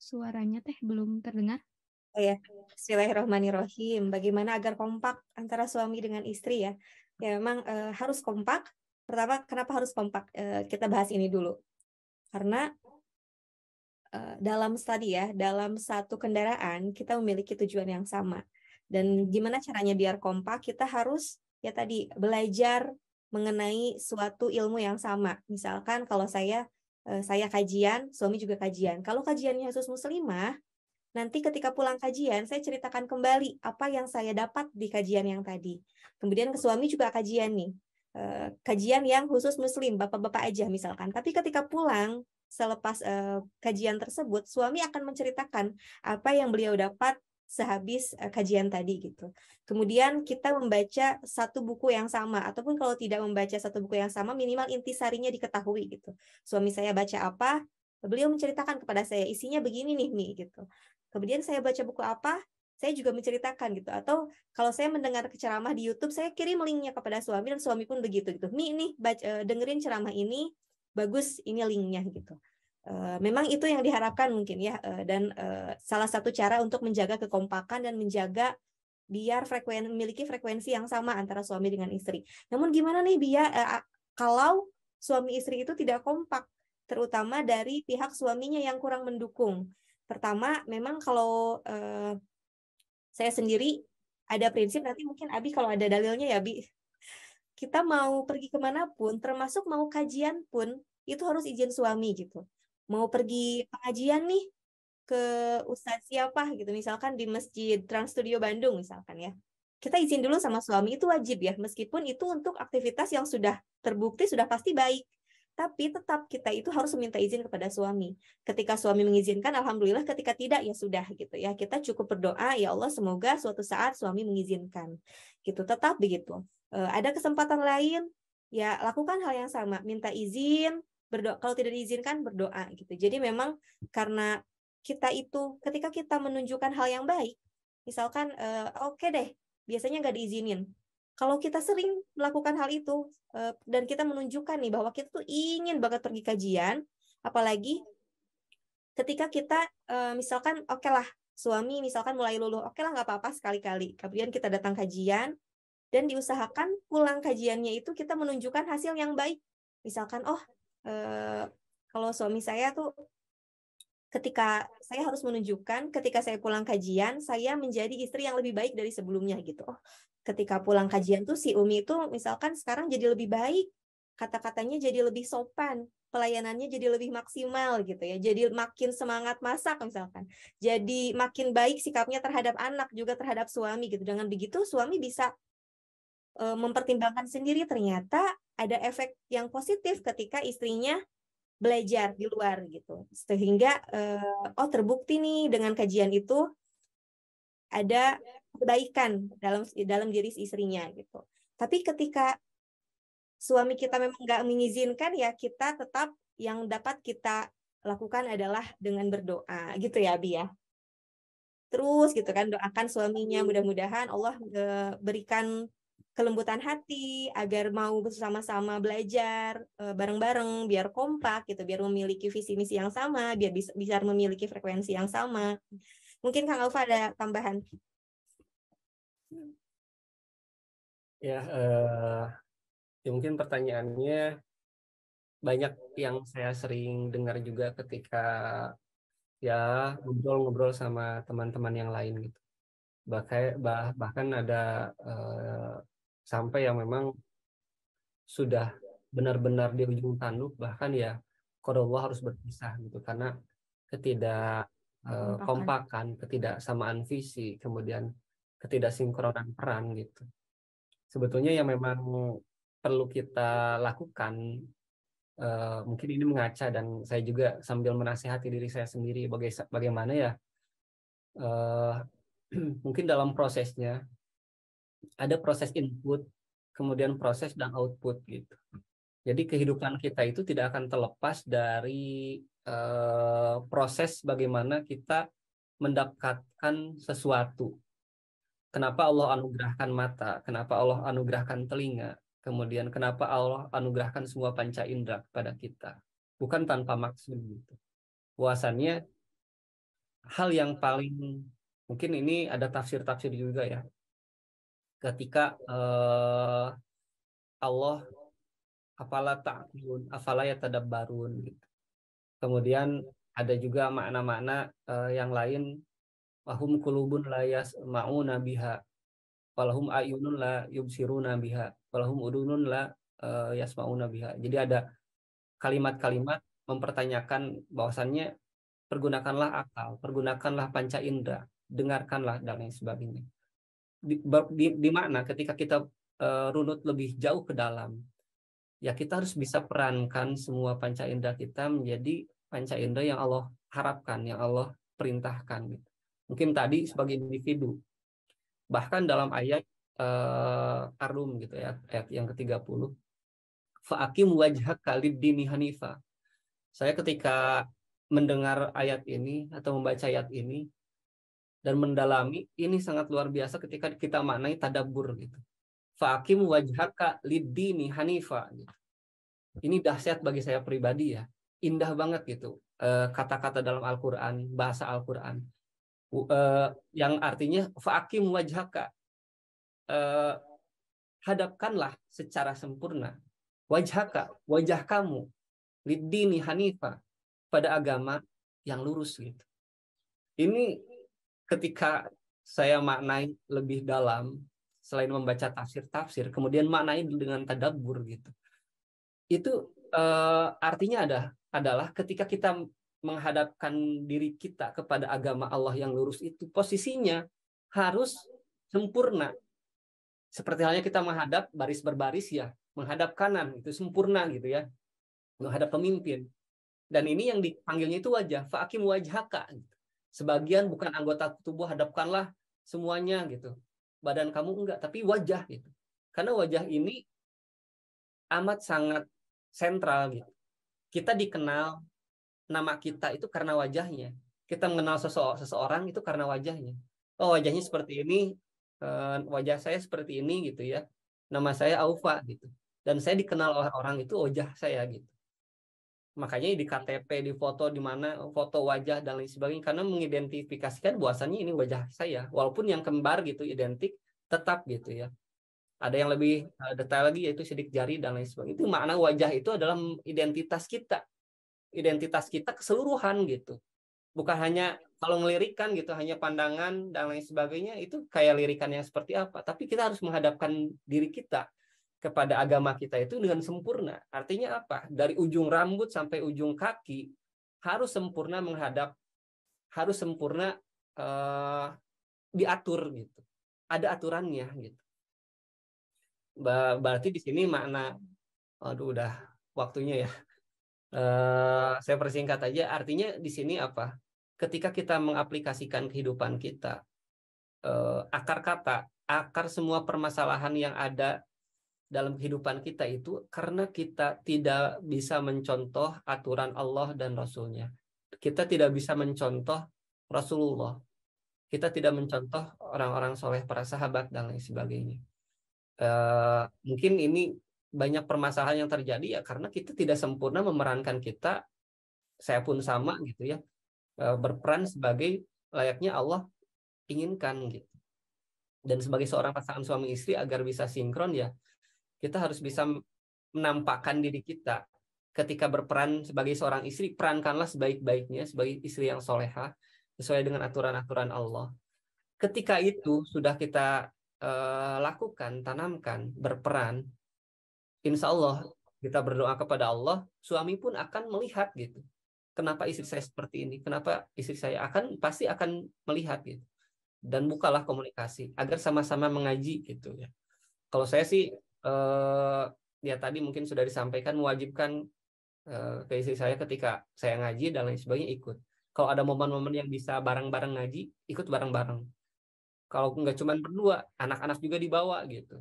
Suaranya Teh belum terdengar. Oh ya, Bismillahirrahmanirrahim. Bagaimana agar kompak antara suami dengan istri ya? Ya memang harus kompak. Pertama, kenapa harus kompak? Kita bahas ini dulu. Karena dalam satu kendaraan kita memiliki tujuan yang sama. Dan gimana caranya biar kompak? Kita harus ya tadi belajar mengenai suatu ilmu yang sama. Misalkan kalau saya kajian, suami juga kajian. Kalau kajiannya khusus muslimah, nanti ketika pulang kajian, saya ceritakan kembali apa yang saya dapat di kajian yang tadi. Kemudian ke suami juga kajian nih. Kajian yang khusus muslim, bapak-bapak aja misalkan. Tapi ketika pulang, selepas kajian tersebut, suami akan menceritakan apa yang beliau dapat sehabis kajian tadi gitu. Kemudian kita membaca satu buku yang sama, ataupun kalau tidak membaca satu buku yang sama, minimal intisarinya diketahui gitu. Suami saya baca apa, beliau menceritakan kepada saya, isinya begini nih, Mi, gitu. Kemudian saya baca buku apa, saya juga menceritakan gitu. Atau kalau saya mendengar ceramah di YouTube, saya kirim linknya kepada suami dan suami pun begitu gitu. Mi, nih dengerin ceramah ini, bagus, ini linknya gitu. Memang itu yang diharapkan mungkin ya, dan salah satu cara untuk menjaga kekompakan dan menjaga biar memiliki frekuensi yang sama antara suami dengan istri. Namun gimana nih biar kalau suami istri itu tidak kompak, terutama dari pihak suaminya yang kurang mendukung. Pertama, memang kalau saya sendiri ada prinsip, nanti mungkin Abi kalau ada dalilnya ya, Abi. Kita mau pergi kemanapun, termasuk mau kajian pun, itu harus izin suami gitu. Mau pergi pengajian nih ke ustadz siapa gitu, misalkan di Masjid Trans Studio Bandung misalkan ya. Kita izin dulu sama suami, itu wajib ya, meskipun itu untuk aktivitas yang sudah terbukti, sudah pasti baik. Tapi tetap kita itu harus meminta izin kepada suami. Ketika suami mengizinkan, alhamdulillah. Ketika tidak, ya sudah gitu ya. Kita cukup berdoa, ya Allah semoga suatu saat suami mengizinkan. Gitu, tetap begitu. Ada kesempatan lain, ya lakukan hal yang sama. Minta izin, berdoa. Kalau tidak diizinkan, berdoa gitu. Jadi memang karena kita itu, ketika kita menunjukkan hal yang baik, misalkan, oke deh, biasanya nggak diizinin. Kalau kita sering melakukan hal itu dan kita menunjukkan nih bahwa kita tuh ingin banget pergi kajian, apalagi ketika kita misalkan oke lah suami misalkan mulai luluh, oke lah nggak apa-apa sekali-kali. Kemudian kita datang kajian dan diusahakan pulang kajiannya itu kita menunjukkan hasil yang baik. Misalkan kalau suami saya tuh ketika saya harus menunjukkan ketika saya pulang kajian, saya menjadi istri yang lebih baik dari sebelumnya gitu. Oh, ketika pulang kajian tuh si Umi itu misalkan sekarang jadi lebih baik, kata-katanya jadi lebih sopan, pelayanannya jadi lebih maksimal gitu ya. Jadi makin semangat masak misalkan. Jadi makin baik sikapnya terhadap anak juga terhadap suami gitu. Dengan begitu suami bisa mempertimbangkan sendiri ternyata ada efek yang positif ketika istrinya belajar di luar gitu, sehingga terbukti nih dengan kajian itu ada kebaikan dalam diri istrinya gitu. Tapi ketika suami kita memang nggak mengizinkan, ya kita tetap yang dapat kita lakukan adalah dengan berdoa gitu ya, Abi ya. Terus gitu kan, doakan suaminya, mudah-mudahan Allah berikan kelembutan hati agar mau bersama-sama belajar bareng-bareng biar kompak gitu, biar memiliki visi misi yang sama, biar bisa memiliki frekuensi yang sama. Mungkin Kang Alfa ada tambahan? Ya, ya mungkin pertanyaannya banyak yang saya sering dengar juga ketika ya ngobrol-ngobrol sama teman-teman yang lain gitu. Bahkan ada sampai yang memang sudah benar-benar di ujung tanduk, bahkan ya qadarullah harus berpisah gitu karena ketidak kompakan, ketidaksamaan visi, kemudian ketidaksinkronan peran gitu. Sebetulnya yang memang perlu kita lakukan, mungkin ini mengaca dan saya juga sambil menasihati diri saya sendiri bagaimana ya, mungkin dalam prosesnya ada proses input, kemudian proses dan output gitu. Jadi kehidupan kita itu tidak akan terlepas dari proses bagaimana kita mendapatkan sesuatu. Kenapa Allah anugerahkan mata? Kenapa Allah anugerahkan telinga? Kemudian kenapa Allah anugerahkan semua panca indera kepada kita? Bukan tanpa maksud gitu. Puasannya hal yang paling mungkin ini ada tafsir-tafsir juga ya. Ketika Allah afala ta'qilun, afala yatadabbarun gitu. Kemudian ada juga makna-makna yang lain, wahum qulubun la yasma'una biha, walahum ayunun la yubsiruna biha, walahum udunun la yasmauna biha. Jadi ada kalimat-kalimat mempertanyakan bahwasannya pergunakanlah akal, pergunakanlah panca indera, dengarkanlah dan lain sebagainya. Di mana ketika kita runut lebih jauh ke dalam, ya kita harus bisa perankan semua panca indera kita menjadi panca indera yang Allah harapkan, yang Allah perintahkan. Gitu. Mungkin tadi sebagai individu, bahkan dalam ayat Ar-Rum gitu ya, ayat yang ke-30, fa'akim wajhaka lid-dini hanifa. Saya ketika mendengar ayat ini atau membaca ayat ini dan mendalami, ini sangat luar biasa ketika kita maknai tadabbur gitu. Fa'akim wajhaka lid-dini hanifa gitu. Ini dahsyat bagi saya pribadi ya. Indah banget gitu kata-kata dalam Al-Qur'an, bahasa Al-Qur'an. Yang artinya fa'akim wajhaka, hadapkanlah secara sempurna wajhaka, wajah kamu, lid-dini hanifa, pada agama yang lurus gitu. Ini ketika saya maknai lebih dalam, selain membaca tafsir-tafsir, kemudian maknai dengan tadabbur gitu. Itu artinya adalah ketika kita menghadapkan diri kita kepada agama Allah yang lurus itu, posisinya harus sempurna. Seperti halnya kita menghadap baris berbaris ya, menghadap kanan itu sempurna gitu ya, menghadap pemimpin. Dan ini yang dipanggilnya itu wajah, fa'akim wajhaka. Sebagian bukan anggota tubuh hadapkanlah semuanya gitu. Badan kamu enggak, tapi wajah gitu. Karena wajah ini amat sangat sentral gitu. Kita dikenal nama kita itu karena wajahnya. Kita mengenal seseorang itu karena wajahnya. Oh, wajahnya seperti ini, wajah saya seperti ini gitu ya. Nama saya Aufa gitu. Dan saya dikenal oleh orang itu wajah saya gitu. Makanya di KTP, di foto, di mana foto wajah dan lain sebagainya, karena mengidentifikasikan bahwasannya ini wajah saya, walaupun yang kembar gitu identik tetap gitu ya. Ada yang lebih detail lagi yaitu sidik jari dan lain sebagainya. Itu makna wajah itu adalah identitas kita keseluruhan gitu. Bukan hanya kalau ngelirikan gitu, hanya pandangan dan lain sebagainya, itu kayak lirikan yang seperti apa. Tapi kita harus menghadapkan diri kita kepada agama kita itu dengan sempurna. Artinya apa? Dari ujung rambut sampai ujung kaki harus sempurna menghadap, harus sempurna diatur gitu. Ada aturannya gitu. Berarti di sini makna, aduh udah waktunya ya. Saya persingkat aja. Artinya di sini apa? Ketika kita mengaplikasikan kehidupan kita, akar kata, akar semua permasalahan yang ada dalam kehidupan kita itu karena kita tidak bisa mencontoh aturan Allah dan Rasul-Nya. Kita tidak bisa mencontoh Rasulullah. Kita tidak mencontoh orang-orang soleh, para sahabat, dan lain sebagainya. Mungkin ini banyak permasalahan yang terjadi ya karena kita tidak sempurna memerankan kita, saya pun sama gitu ya, berperan sebagai layaknya Allah inginkan gitu. Dan sebagai seorang pasangan suami istri agar bisa sinkron ya, kita harus bisa menampakkan diri kita ketika berperan sebagai seorang istri, perankanlah sebaik-baiknya sebagai istri yang soleha sesuai dengan aturan-aturan Allah. Ketika itu sudah kita lakukan, tanamkan, berperan, insya Allah kita berdoa kepada Allah, suami pun akan melihat gitu. Kenapa istri saya seperti ini? Kenapa istri saya pasti akan melihat gitu. Dan bukalah komunikasi agar sama-sama mengaji gitu ya. Kalau saya sih ya tadi mungkin sudah disampaikan mewajibkan ke istri saya ketika saya ngaji dan lain sebagainya ikut. Kalau ada momen-momen yang bisa bareng-bareng ngaji, ikut bareng-bareng. Kalau nggak cuma berdua, anak-anak juga dibawa gitu.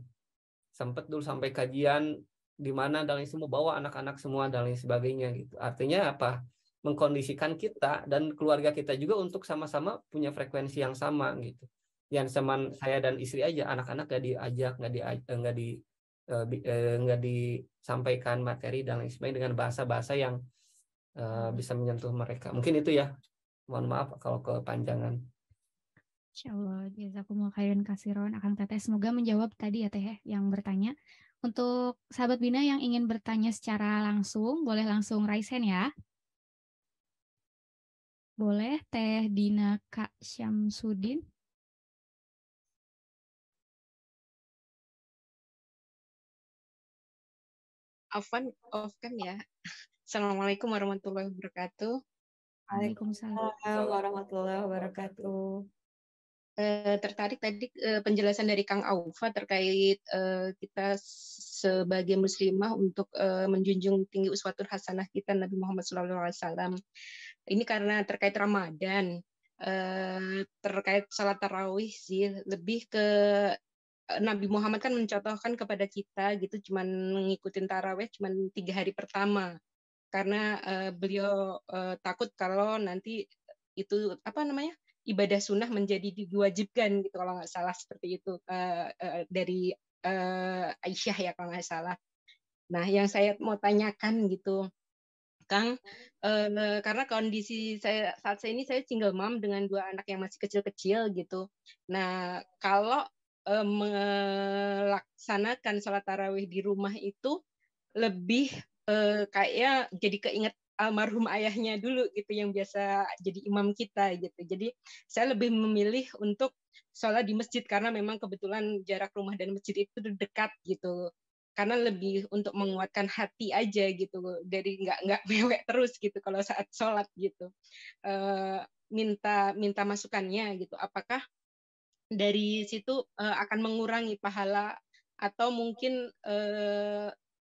Sempet dulu sampai kajian di mana dan lain semua bawa anak-anak semua dan lain sebagainya gitu. Artinya apa? Mengkondisikan kita dan keluarga kita juga untuk sama-sama punya frekuensi yang sama gitu. Yang sama saya dan istri aja, anak-anak nggak diajak, nggak disampaikan materi dan lain sebagainya dengan bahasa-bahasa yang bisa menyentuh mereka. Mungkin itu ya. Mohon maaf kalau kepanjangan. Insyaallah, jazakumullah khairan kasiron akan Teteh. Semoga menjawab tadi ya Teh yang bertanya. Untuk sahabat Bina yang ingin bertanya secara langsung, boleh langsung raise hand ya. Boleh Teh Dina Kak Syamsuddin. Afwan, off cam ya. Assalamualaikum warahmatullahi wabarakatuh. Waalaikumsalam. Waalaikumsalam warahmatullahi wabarakatuh. Tertarik tadi penjelasan dari Kang Aufa terkait kita sebagai muslimah untuk menjunjung tinggi uswatul hasanah kita Nabi Muhammad SAW. Ini karena terkait Ramadan, terkait salat tarawih sih, lebih ke Nabi Muhammad kan mencontohkan kepada kita gitu, cuman ngikutin tarawih cuman 3 hari pertama, karena beliau takut kalau nanti itu apa namanya, ibadah sunnah menjadi diwajibkan gitu kalau nggak salah, seperti itu dari Aisyah ya kalau nggak salah. Nah, yang saya mau tanyakan gitu, Kang, karena kondisi saya saat ini saya single mom dengan 2 anak yang masih kecil-kecil gitu. Nah, kalau melaksanakan sholat tarawih di rumah itu lebih kayak jadi keinget almarhum ayahnya dulu gitu yang biasa jadi imam kita gitu. Jadi saya lebih memilih untuk sholat di masjid karena memang kebetulan jarak rumah dan masjid itu dekat gitu. Karena lebih untuk menguatkan hati aja gitu, dari nggak mewek terus gitu kalau saat sholat gitu. Minta masukannya gitu. Apakah dari situ akan mengurangi pahala atau mungkin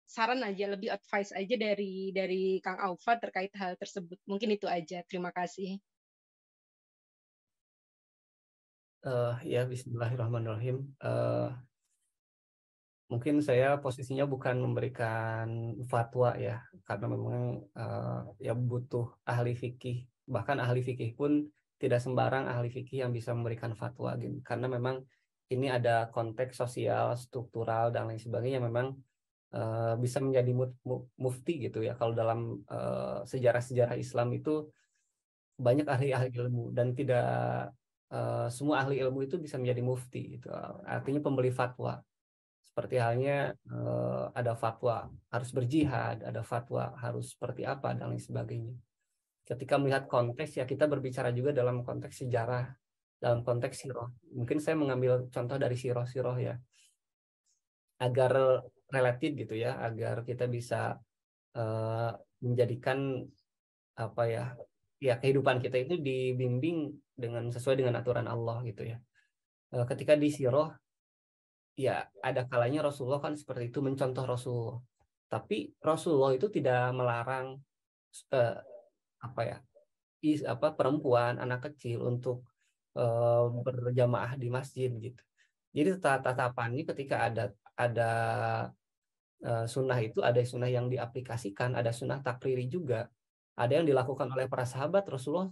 saran aja, lebih advice aja dari Kang Aufa terkait hal tersebut. Mungkin itu aja. Terima kasih. Ya, bismillahirrahmanirrahim. Mungkin saya posisinya bukan memberikan fatwa ya, karena memang ya butuh ahli fikih. Bahkan ahli fikih pun tidak sembarang ahli fikih yang bisa memberikan fatwa gitu. Karena memang ini ada konteks sosial, struktural dan lain sebagainya, memang bisa menjadi mufti gitu ya. Kalau dalam sejarah-sejarah Islam itu banyak ahli-ahli ilmu, dan tidak semua ahli ilmu itu bisa menjadi mufti gitu. Artinya pemberi fatwa. Seperti halnya ada fatwa harus berjihad, ada fatwa harus seperti apa dan lain sebagainya. Ketika melihat konteks ya, kita berbicara juga dalam konteks sejarah, dalam konteks siroh. Mungkin saya mengambil contoh dari siroh ya, agar relatif gitu ya, agar kita bisa menjadikan apa ya kehidupan kita itu dibimbing sesuai dengan aturan Allah gitu ya. Ketika di siroh ya ada kalanya Rasulullah kan seperti itu, mencontoh Rasulullah. Tapi Rasulullah itu tidak melarang perempuan, anak kecil untuk berjamaah di masjid gitu. Jadi tatapannya ketika ada sunnah itu, ada sunnah yang diaplikasikan, ada sunnah takriri juga, ada yang dilakukan oleh para sahabat. Rasulullah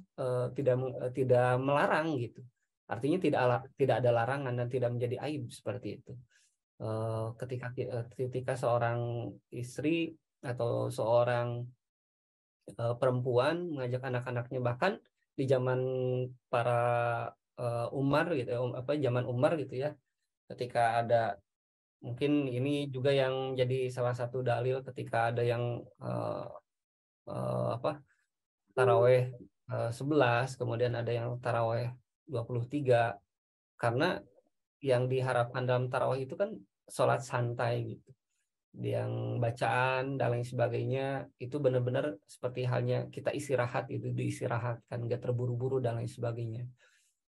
tidak melarang gitu. Artinya tidak ada larangan dan tidak menjadi aib seperti itu. Ketika seorang istri atau seorang perempuan mengajak anak-anaknya, bahkan di zaman para Umar gitu ya, zaman Umar gitu ya, ketika ada, mungkin ini juga yang jadi salah satu dalil ketika ada yang taraweh 11, kemudian ada yang taraweh 23, karena yang diharapkan dalam tarawih itu kan sholat santai gitu, yang bacaan dan lain sebagainya itu benar-benar seperti halnya kita istirahat, itu diistirahatkan, nggak terburu-buru dan lain sebagainya.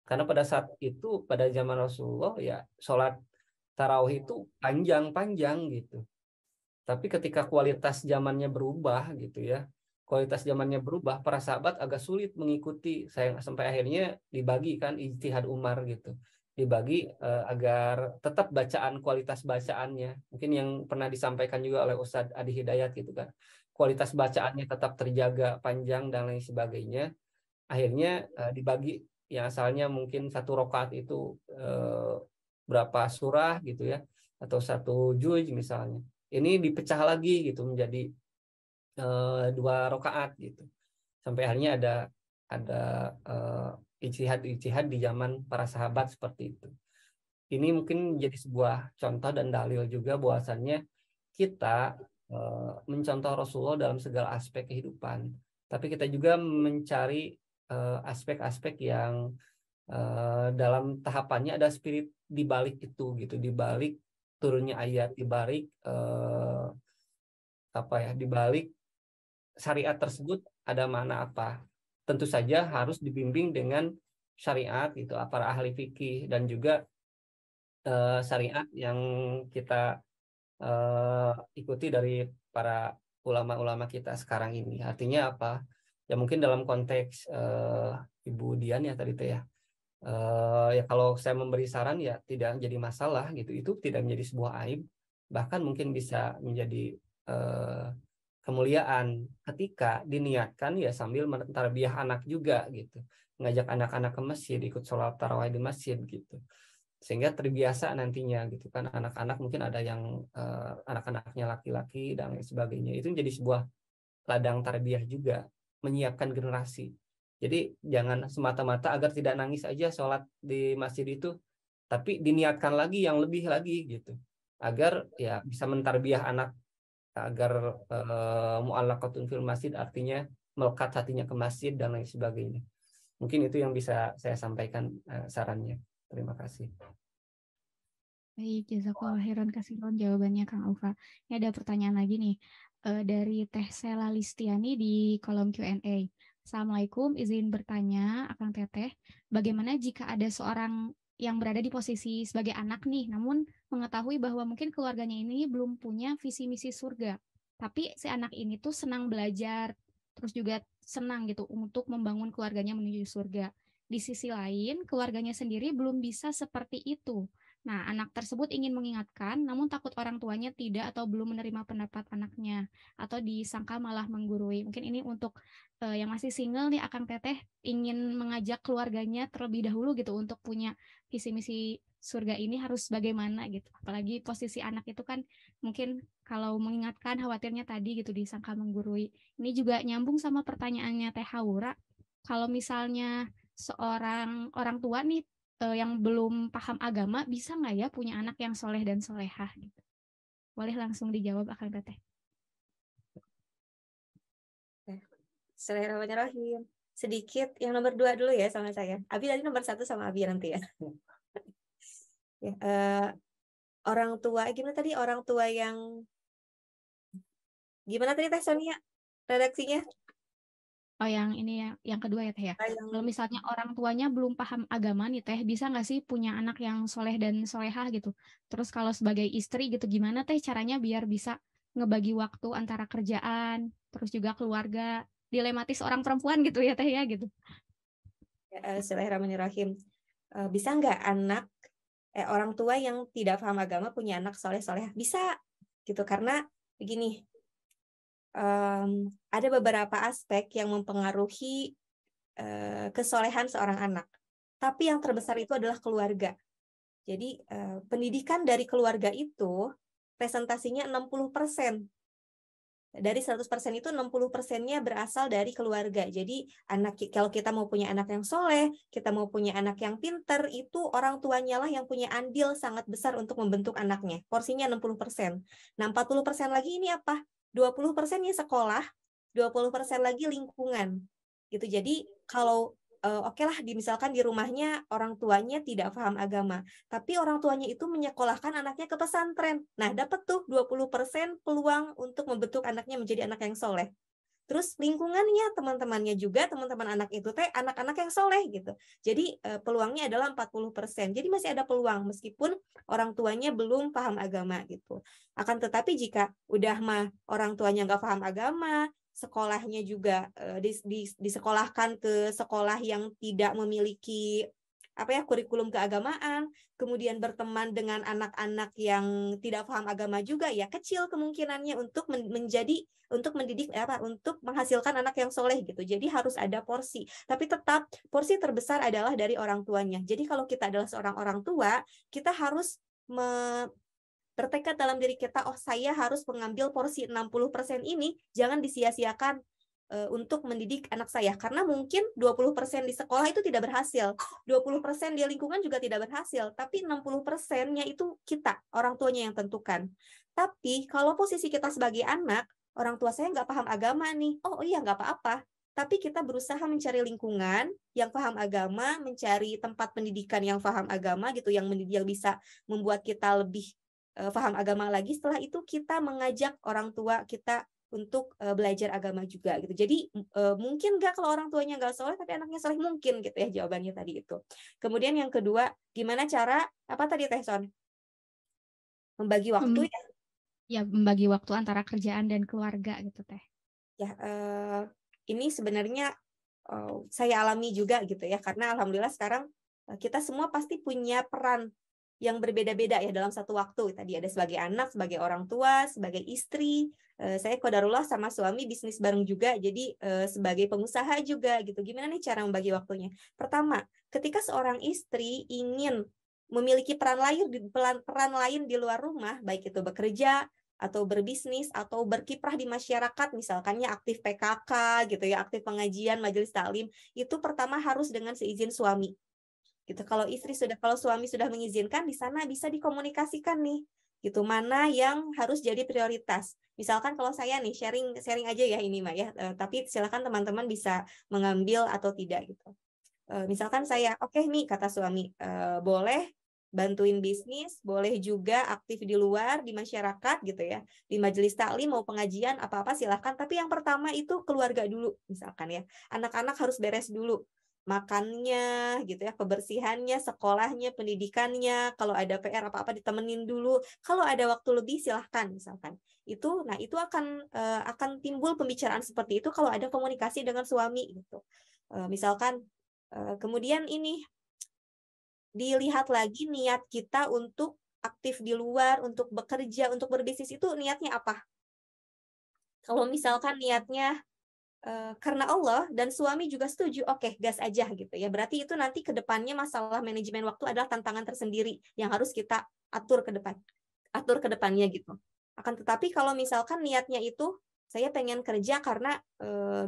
Karena pada saat itu, pada zaman Rasulullah ya, sholat tarawih itu panjang-panjang gitu. Tapi ketika kualitas zamannya berubah gitu ya, para sahabat agak sulit mengikuti. Sampai akhirnya dibagikan ijtihad Umar gitu, dibagi agar tetap kualitas bacaannya, mungkin yang pernah disampaikan juga oleh Ustadz Adi Hidayat gitu kan, kualitas bacaannya tetap terjaga panjang dan lain sebagainya. Akhirnya dibagi, yang asalnya mungkin 1 rakaat itu berapa surah gitu ya, atau 1 juz misalnya, ini dipecah lagi gitu menjadi 2 rakaat gitu. Sampai akhirnya ada ijtihad di zaman para sahabat seperti itu. Ini mungkin menjadi sebuah contoh dan dalil juga bahwasannya kita mencontoh Rasulullah dalam segala aspek kehidupan, tapi kita juga mencari aspek-aspek yang dalam tahapannya ada spirit di balik itu gitu, di balik turunnya ayat, di balik di balik syariat tersebut ada makna apa. Tentu saja harus dibimbing dengan syariat gitu, para ahli fikih dan juga syariat yang kita ikuti dari para ulama-ulama kita sekarang ini. Artinya apa? Ya mungkin dalam konteks Ibu Dian ya tadi ya. Ya kalau saya memberi saran ya tidak jadi masalah gitu. Itu tidak menjadi sebuah aib. Bahkan mungkin bisa menjadi kemuliaan ketika diniatkan ya sambil mentarbiyah anak juga gitu. Ngajak anak-anak ke masjid, ikut sholat tarawih di masjid gitu. Sehingga terbiasa nantinya gitu kan, anak-anak mungkin ada yang anak-anaknya laki-laki dan lain sebagainya, itu menjadi sebuah ladang tarbiyah juga, menyiapkan generasi. Jadi jangan semata-mata agar tidak nangis aja sholat di masjid itu, tapi diniatkan lagi yang lebih lagi gitu, agar ya bisa mentarbiyah anak agar mu'allaqatun fil masjid, artinya melekat hatinya ke masjid dan lain sebagainya. Mungkin itu yang bisa saya sampaikan sarannya. Terima kasih. Baik, jazakallah khairan kasiron jawabannya Kang Aufa. Ini ada pertanyaan lagi nih dari Teh Sela Listiani di kolom Q&A. Assalamualaikum, izin bertanya Akang Teteh, bagaimana jika ada seorang yang berada di posisi sebagai anak nih, namun mengetahui bahwa mungkin keluarganya ini belum punya visi misi surga, tapi si anak ini tuh senang belajar, terus juga senang gitu untuk membangun keluarganya menuju surga. Di sisi lain, keluarganya sendiri belum bisa seperti itu. Nah, anak tersebut ingin mengingatkan, namun takut orang tuanya tidak atau belum menerima pendapat anaknya, atau disangka malah menggurui. Mungkin ini untuk yang masih single nih, Akang Teteh ingin mengajak keluarganya terlebih dahulu gitu untuk punya visi misi surga ini harus bagaimana gitu. Apalagi posisi anak itu kan mungkin kalau mengingatkan khawatirnya tadi gitu disangka menggurui. Ini juga nyambung sama pertanyaannya Teh Haura. Kalau misalnya seorang orang tua nih yang belum paham agama bisa nggak ya punya anak yang soleh dan solehah gitu? Boleh langsung dijawab Akang Teteh. Bismillahirrahmanirrahim. Sedikit yang nomor 2 dulu ya sama saya. Abi tadi nomor 1 sama Abi nanti ya. Ya, orang tua gimana tadi, orang tua yang gimana tadi Teh Sonia redaksinya? Oh, yang ini yang kedua ya Teh ya. Kalau misalnya orang tuanya belum paham agama nih Teh, bisa nggak sih punya anak yang soleh dan solehah gitu? Terus kalau sebagai istri gitu, gimana Teh caranya biar bisa ngebagi waktu antara kerjaan, terus juga keluarga, dilematis orang perempuan gitu ya Teh ya gitu. Bismillahirrahmanirrahim. Bisa nggak orang tua yang tidak paham agama punya anak soleh-soleh? Bisa gitu, karena begini, ada beberapa aspek yang mempengaruhi kesolehan seorang anak. Tapi yang terbesar itu adalah keluarga. Jadi pendidikan dari keluarga itu presentasinya 60%. Dari 100% itu 60%-nya berasal dari keluarga. Jadi kalau kita mau punya anak yang soleh, kita mau punya anak yang pintar, itu orang tuanya lah yang punya andil sangat besar untuk membentuk anaknya. Porsinya 60%. Nah, 40% lagi ini apa? 20%-nya sekolah, 20% lagi lingkungan. Gitu. Jadi kalau oke lah, misalkan di rumahnya orang tuanya tidak paham agama, tapi orang tuanya itu menyekolahkan anaknya ke pesantren. Nah, dapat tuh 20% peluang untuk membentuk anaknya menjadi anak yang soleh. Terus lingkungannya, teman-temannya juga, teman-teman anak itu anak-anak yang soleh gitu. Jadi peluangnya adalah 40%. Jadi masih ada peluang meskipun orang tuanya belum paham agama gitu. Akan tetapi jika udah mah orang tuanya nggak paham agama, sekolahnya juga disekolahkan ke sekolah yang tidak memiliki kurikulum keagamaan, kemudian berteman dengan anak-anak yang tidak paham agama juga, ya kecil kemungkinannya untuk mendidik untuk menghasilkan anak yang soleh gitu. Jadi harus ada porsi, tapi tetap porsi terbesar adalah dari orang tuanya. Jadi kalau kita adalah seorang orang tua, kita harus bertekad dalam diri kita, saya harus mengambil porsi 60% ini, jangan disia-siakan untuk mendidik anak saya. Karena mungkin 20% di sekolah itu tidak berhasil, 20% di lingkungan juga tidak berhasil, tapi 60%-nya itu kita, orang tuanya yang tentukan. Tapi kalau posisi kita sebagai anak, orang tua saya nggak paham agama nih, oh iya nggak apa-apa. Tapi kita berusaha mencari lingkungan yang paham agama, mencari tempat pendidikan yang paham agama gitu, yang bisa membuat kita lebih paham agama lagi. Setelah itu kita mengajak orang tua kita untuk belajar agama juga gitu. Jadi mungkin nggak kalau orang tuanya nggak soleh tapi anaknya soleh, mungkin gitu ya jawabannya tadi itu. Kemudian yang kedua, gimana cara apa tadi Teh Son? Membagi waktu ya? Ya, membagi waktu antara kerjaan dan keluarga gitu Teh. Ya, ini sebenarnya saya alami juga gitu ya, karena alhamdulillah sekarang kita semua pasti punya peran yang berbeda-beda ya dalam satu waktu. Tadi ada sebagai anak, sebagai orang tua, sebagai istri. Saya qadarullah sama suami bisnis bareng juga, jadi sebagai pengusaha juga gitu. Gimana nih cara membagi waktunya? Pertama, ketika seorang istri ingin memiliki peran lain di luar rumah, baik itu bekerja atau berbisnis atau berkiprah di masyarakat, misalkannya aktif PKK gitu ya, aktif pengajian, majelis taklim, itu pertama harus dengan seizin suami. Gitu. Kalau suami sudah mengizinkan, di sana bisa dikomunikasikan nih, gitu, mana yang harus jadi prioritas. Misalkan kalau saya nih sharing aja ya ini Mbak ya, tapi silakan teman-teman bisa mengambil atau tidak gitu. Misalkan saya, oke nih kata suami, boleh bantuin bisnis, boleh juga aktif di luar di masyarakat gitu ya, di majelis taklim mau pengajian apa-apa silahkan, tapi yang pertama itu keluarga dulu misalkan ya, anak-anak harus beres dulu, makannya gitu ya, kebersihannya, sekolahnya, pendidikannya, kalau ada PR apa-apa ditemenin dulu, kalau ada waktu lebih silahkan misalkan. Itu akan timbul pembicaraan seperti itu kalau ada komunikasi dengan suami gitu. Misalkan kemudian ini dilihat lagi niat kita untuk aktif di luar, untuk bekerja, untuk berbisnis itu niatnya apa? Kalau misalkan niatnya karena Allah dan suami juga setuju, oke, gas aja gitu ya. Berarti itu nanti ke depannya masalah manajemen waktu adalah tantangan tersendiri yang harus kita atur ke depannya gitu. Akan tetapi kalau misalkan niatnya itu saya pengen kerja karena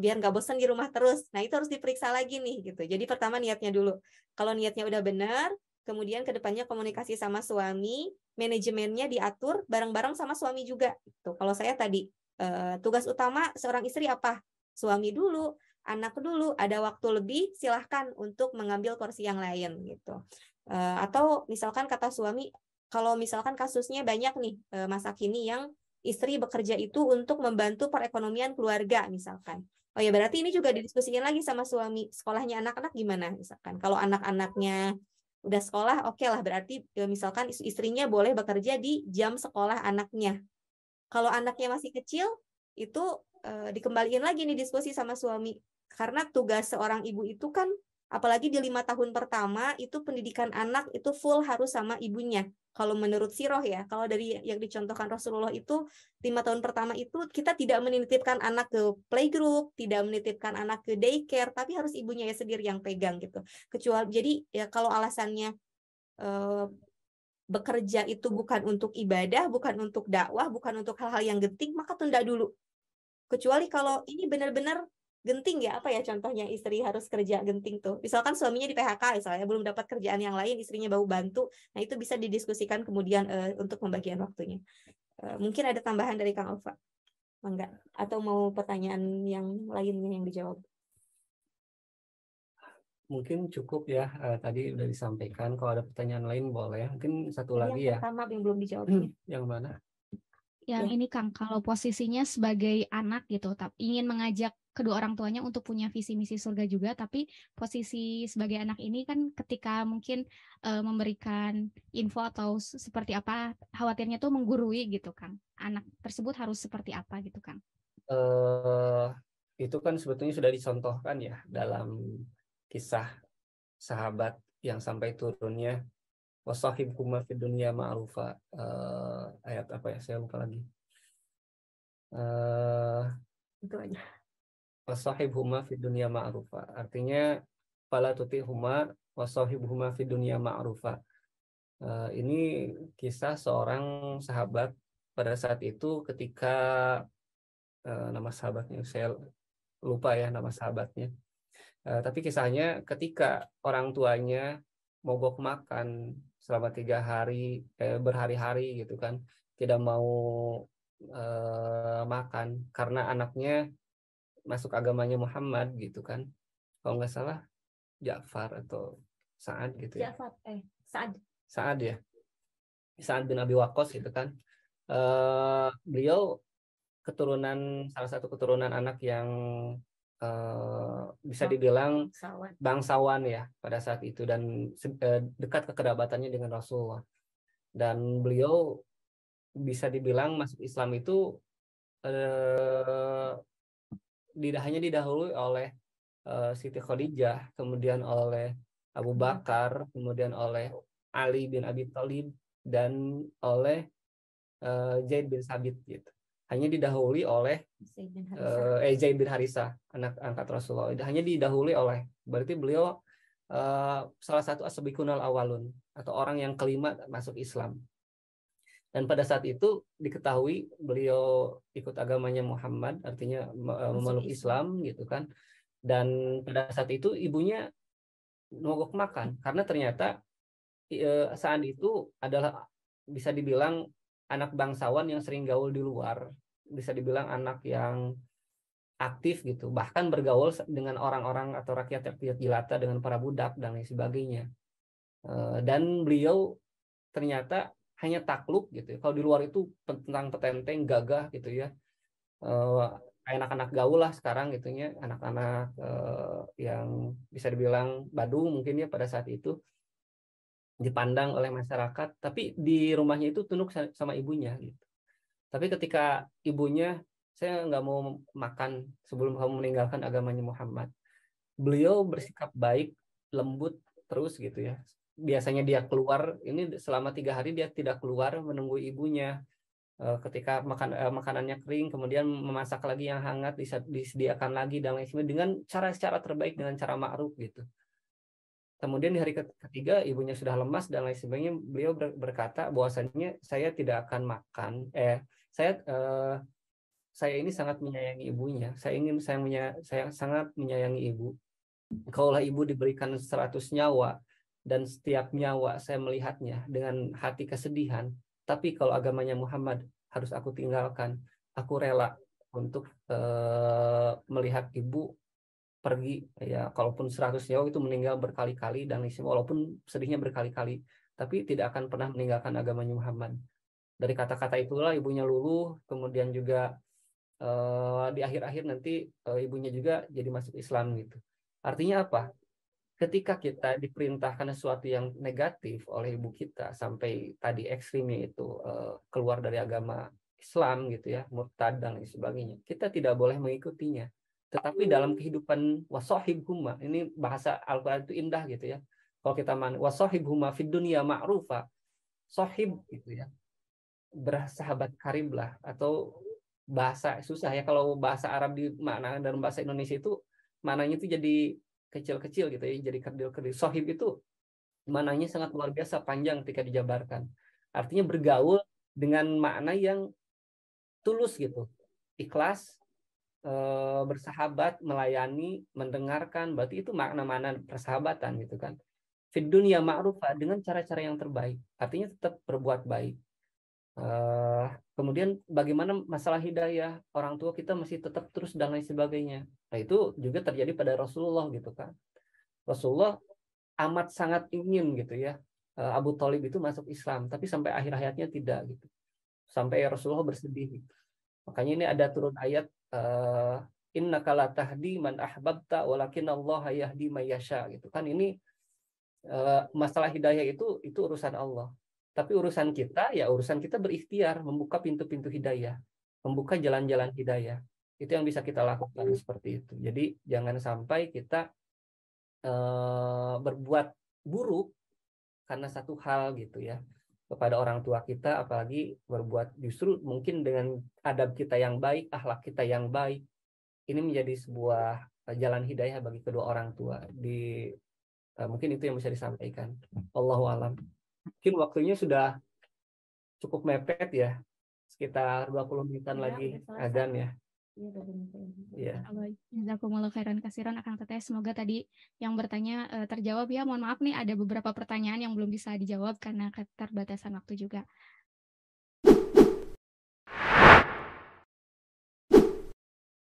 biar nggak bosan di rumah terus, nah itu harus diperiksa lagi nih gitu. Jadi pertama niatnya dulu. Kalau niatnya udah benar, kemudian ke depannya komunikasi sama suami, manajemennya diatur bareng-bareng sama suami juga. Gitu. Kalau saya tadi tugas utama seorang istri apa? Suami dulu, anak dulu, ada waktu lebih silahkan untuk mengambil porsi yang lain gitu. Atau misalkan kata suami, kalau misalkan kasusnya banyak nih masa kini yang istri bekerja itu untuk membantu perekonomian keluarga misalkan. Oh ya berarti ini juga didiskusikan lagi sama suami, sekolahnya anak-anak gimana misalkan. Kalau anak-anaknya udah sekolah, oke lah berarti misalkan istrinya boleh bekerja di jam sekolah anaknya. Kalau anaknya masih kecil, itu dikembaliin lagi nih diskusi sama suami. Karena tugas seorang ibu itu kan, apalagi di 5 tahun pertama, itu pendidikan anak itu full harus sama ibunya. Kalau menurut Siroh ya, kalau dari yang dicontohkan Rasulullah itu, 5 tahun pertama itu kita tidak menitipkan anak ke playgroup, tidak menitipkan anak ke daycare, tapi harus ibunya ya sendiri yang pegang gitu. Kecuali, jadi ya kalau alasannya bekerja itu bukan untuk ibadah, bukan untuk dakwah, bukan untuk hal-hal yang genting, maka tunda dulu. Kecuali kalau ini benar-benar genting ya, apa ya contohnya istri harus kerja genting tuh. Misalkan suaminya di PHK misalnya, belum dapat kerjaan yang lain, istrinya baru bantu, nah itu bisa didiskusikan kemudian untuk pembagian waktunya. Mungkin ada tambahan dari Kang Alfa? Enggak? Atau mau pertanyaan yang lainnya yang dijawab? Mungkin cukup ya, tadi udah disampaikan. Kalau ada pertanyaan lain boleh. Mungkin satu lagi yang ya. Pertama yang belum dijawab. Yang mana? Yang ini Kang, kalau posisinya sebagai anak gitu, ingin mengajak kedua orang tuanya untuk punya visi misi surga juga, tapi posisi sebagai anak ini kan ketika mungkin memberikan info atau seperti apa, khawatirnya tuh menggurui gitu Kang. Anak tersebut harus seperti apa gitu Kang? Itu kan sebetulnya sudah dicontohkan ya dalam kisah sahabat yang sampai turunnya wasahibhuma fid dunya ma'rufa, ayat apa ya saya lupa lagi. Itu aja. Wasahibhuma fid dunya ma'rufa, artinya fala tutihuma wasahibhuma fid dunya ma'rufa. Ini kisah seorang sahabat pada saat itu ketika nama sahabatnya saya lupa ya nama sahabatnya. Tapi kisahnya ketika orang tuanya mogok makan selama 3 hari, berhari-hari gitu kan, tidak mau makan karena anaknya masuk agamanya Muhammad gitu kan, kalau nggak salah Ja'far atau Sa'ad gitu ya. Saad Sa'ad ya. Sa'ad bin Abi Waqqas gitu kan. Beliau salah satu keturunan anak yang bisa dibilang bangsawan ya pada saat itu, dan dekat kekerabatannya dengan Rasulullah. Dan beliau bisa dibilang masuk Islam itu hanya didahului oleh Siti Khadijah, kemudian oleh Abu Bakar, kemudian oleh Ali bin Abi Thalib, dan oleh Zaid bin Sabit gitu. Hanya didahului oleh Zaid bin Harisah, anak angkat Rasulullah. Hanya didahului oleh, berarti beliau salah satu as-sabiqunal awalun, atau orang yang kelima masuk Islam. Dan pada saat itu diketahui beliau ikut agamanya Muhammad, artinya memeluk Islam gitu kan. Dan pada saat itu ibunya mogok makan karena ternyata saat itu adalah bisa dibilang anak bangsawan yang sering gaul di luar, bisa dibilang anak yang aktif gitu, bahkan bergaul dengan orang-orang atau rakyat jelata, dengan para budak dan lain sebagainya. Dan beliau ternyata hanya takluk gitu. Kalau di luar itu tentang petenteng, gagah gitu ya. Anak-anak gaul lah sekarang gitunya, anak-anak yang bisa dibilang badung mungkin ya pada saat itu, dipandang oleh masyarakat, tapi di rumahnya itu tunduk sama ibunya gitu. Tapi ketika ibunya, saya nggak mau makan sebelum kamu meninggalkan agamanya Muhammad, beliau bersikap baik, lembut terus gitu ya. Biasanya dia keluar, ini selama 3 hari dia tidak keluar menunggu ibunya. Ketika makanannya kering, kemudian memasak lagi yang hangat, disediakan lagi dan lain sebagainya dengan cara terbaik, dengan cara ma'ruf gitu. Kemudian di hari ketiga ibunya sudah lemas dan lain sebagainya, beliau berkata bahwasannya saya tidak akan makan. Saya ini sangat menyayangi ibunya. Saya sangat menyayangi ibu. Kaulah ibu diberikan 100 nyawa dan setiap nyawa saya melihatnya dengan hati kesedihan. Tapi kalau agamanya Muhammad harus aku tinggalkan. Aku rela untuk melihat ibu pergi ya, kalaupun 100 nyawa itu meninggal berkali-kali dan walaupun sedihnya berkali-kali, tapi tidak akan pernah meninggalkan agamanya Muhammad. Dari kata-kata itulah ibunya luluh, kemudian juga di akhir-akhir nanti ibunya juga jadi masuk Islam gitu. Artinya apa? Ketika kita diperintahkan sesuatu yang negatif oleh ibu kita sampai tadi ekstrimnya itu keluar dari agama Islam gitu ya, murtad dan lain sebagainya, kita tidak boleh mengikutinya. Tetapi dalam kehidupan wasahibhuma, ini bahasa Al-Quran itu indah gitu ya. Kalau kita wasahibhuma fid dunya ma'rufa, sahib gitu ya, bersahabat karib lah, atau bahasa susah ya kalau bahasa Arab di makna dalam bahasa Indonesia itu maknanya itu jadi kecil-kecil gitu ya, jadi kerdil-kerdil. Sahib itu maknanya sangat luar biasa panjang ketika dijabarkan. Artinya bergaul dengan makna yang tulus gitu, ikhlas, bersahabat, melayani, mendengarkan, berarti itu makna-makna persahabatan gitu kan. Fid dunya ma'rufa, dengan cara-cara yang terbaik, artinya tetap berbuat baik. Kemudian bagaimana masalah hidayah, orang tua kita masih tetap terus dan lain sebagainya. Nah itu juga terjadi pada Rasulullah gitu kan. Rasulullah amat sangat ingin gitu ya Abu Thalib itu masuk Islam, tapi sampai akhir hayatnya tidak gitu. Sampai Rasulullah bersedih. Makanya ini ada turun ayat innaka la tahdi man ahbabta walakin Allah yahdi may yasha gitu kan. Ini masalah hidayah itu urusan Allah. Tapi urusan kita berikhtiar membuka pintu-pintu hidayah, membuka jalan-jalan hidayah. Itu yang bisa kita lakukan seperti itu. Jadi jangan sampai kita berbuat buruk karena satu hal gitu ya kepada orang tua kita, apalagi berbuat justru mungkin dengan adab kita yang baik, akhlak kita yang baik, ini menjadi sebuah jalan hidayah bagi kedua orang tua. Mungkin itu yang bisa disampaikan. Allahu a'lam. Mungkin waktunya sudah cukup mepet ya, sekitar 20 menitan lagi adzan ya. Iya. Jazakumullah khairan katsiran Akang Teteh. Semoga tadi yang bertanya terjawab ya. Mohon maaf nih ada beberapa pertanyaan yang belum bisa dijawab karena keterbatasan waktu juga.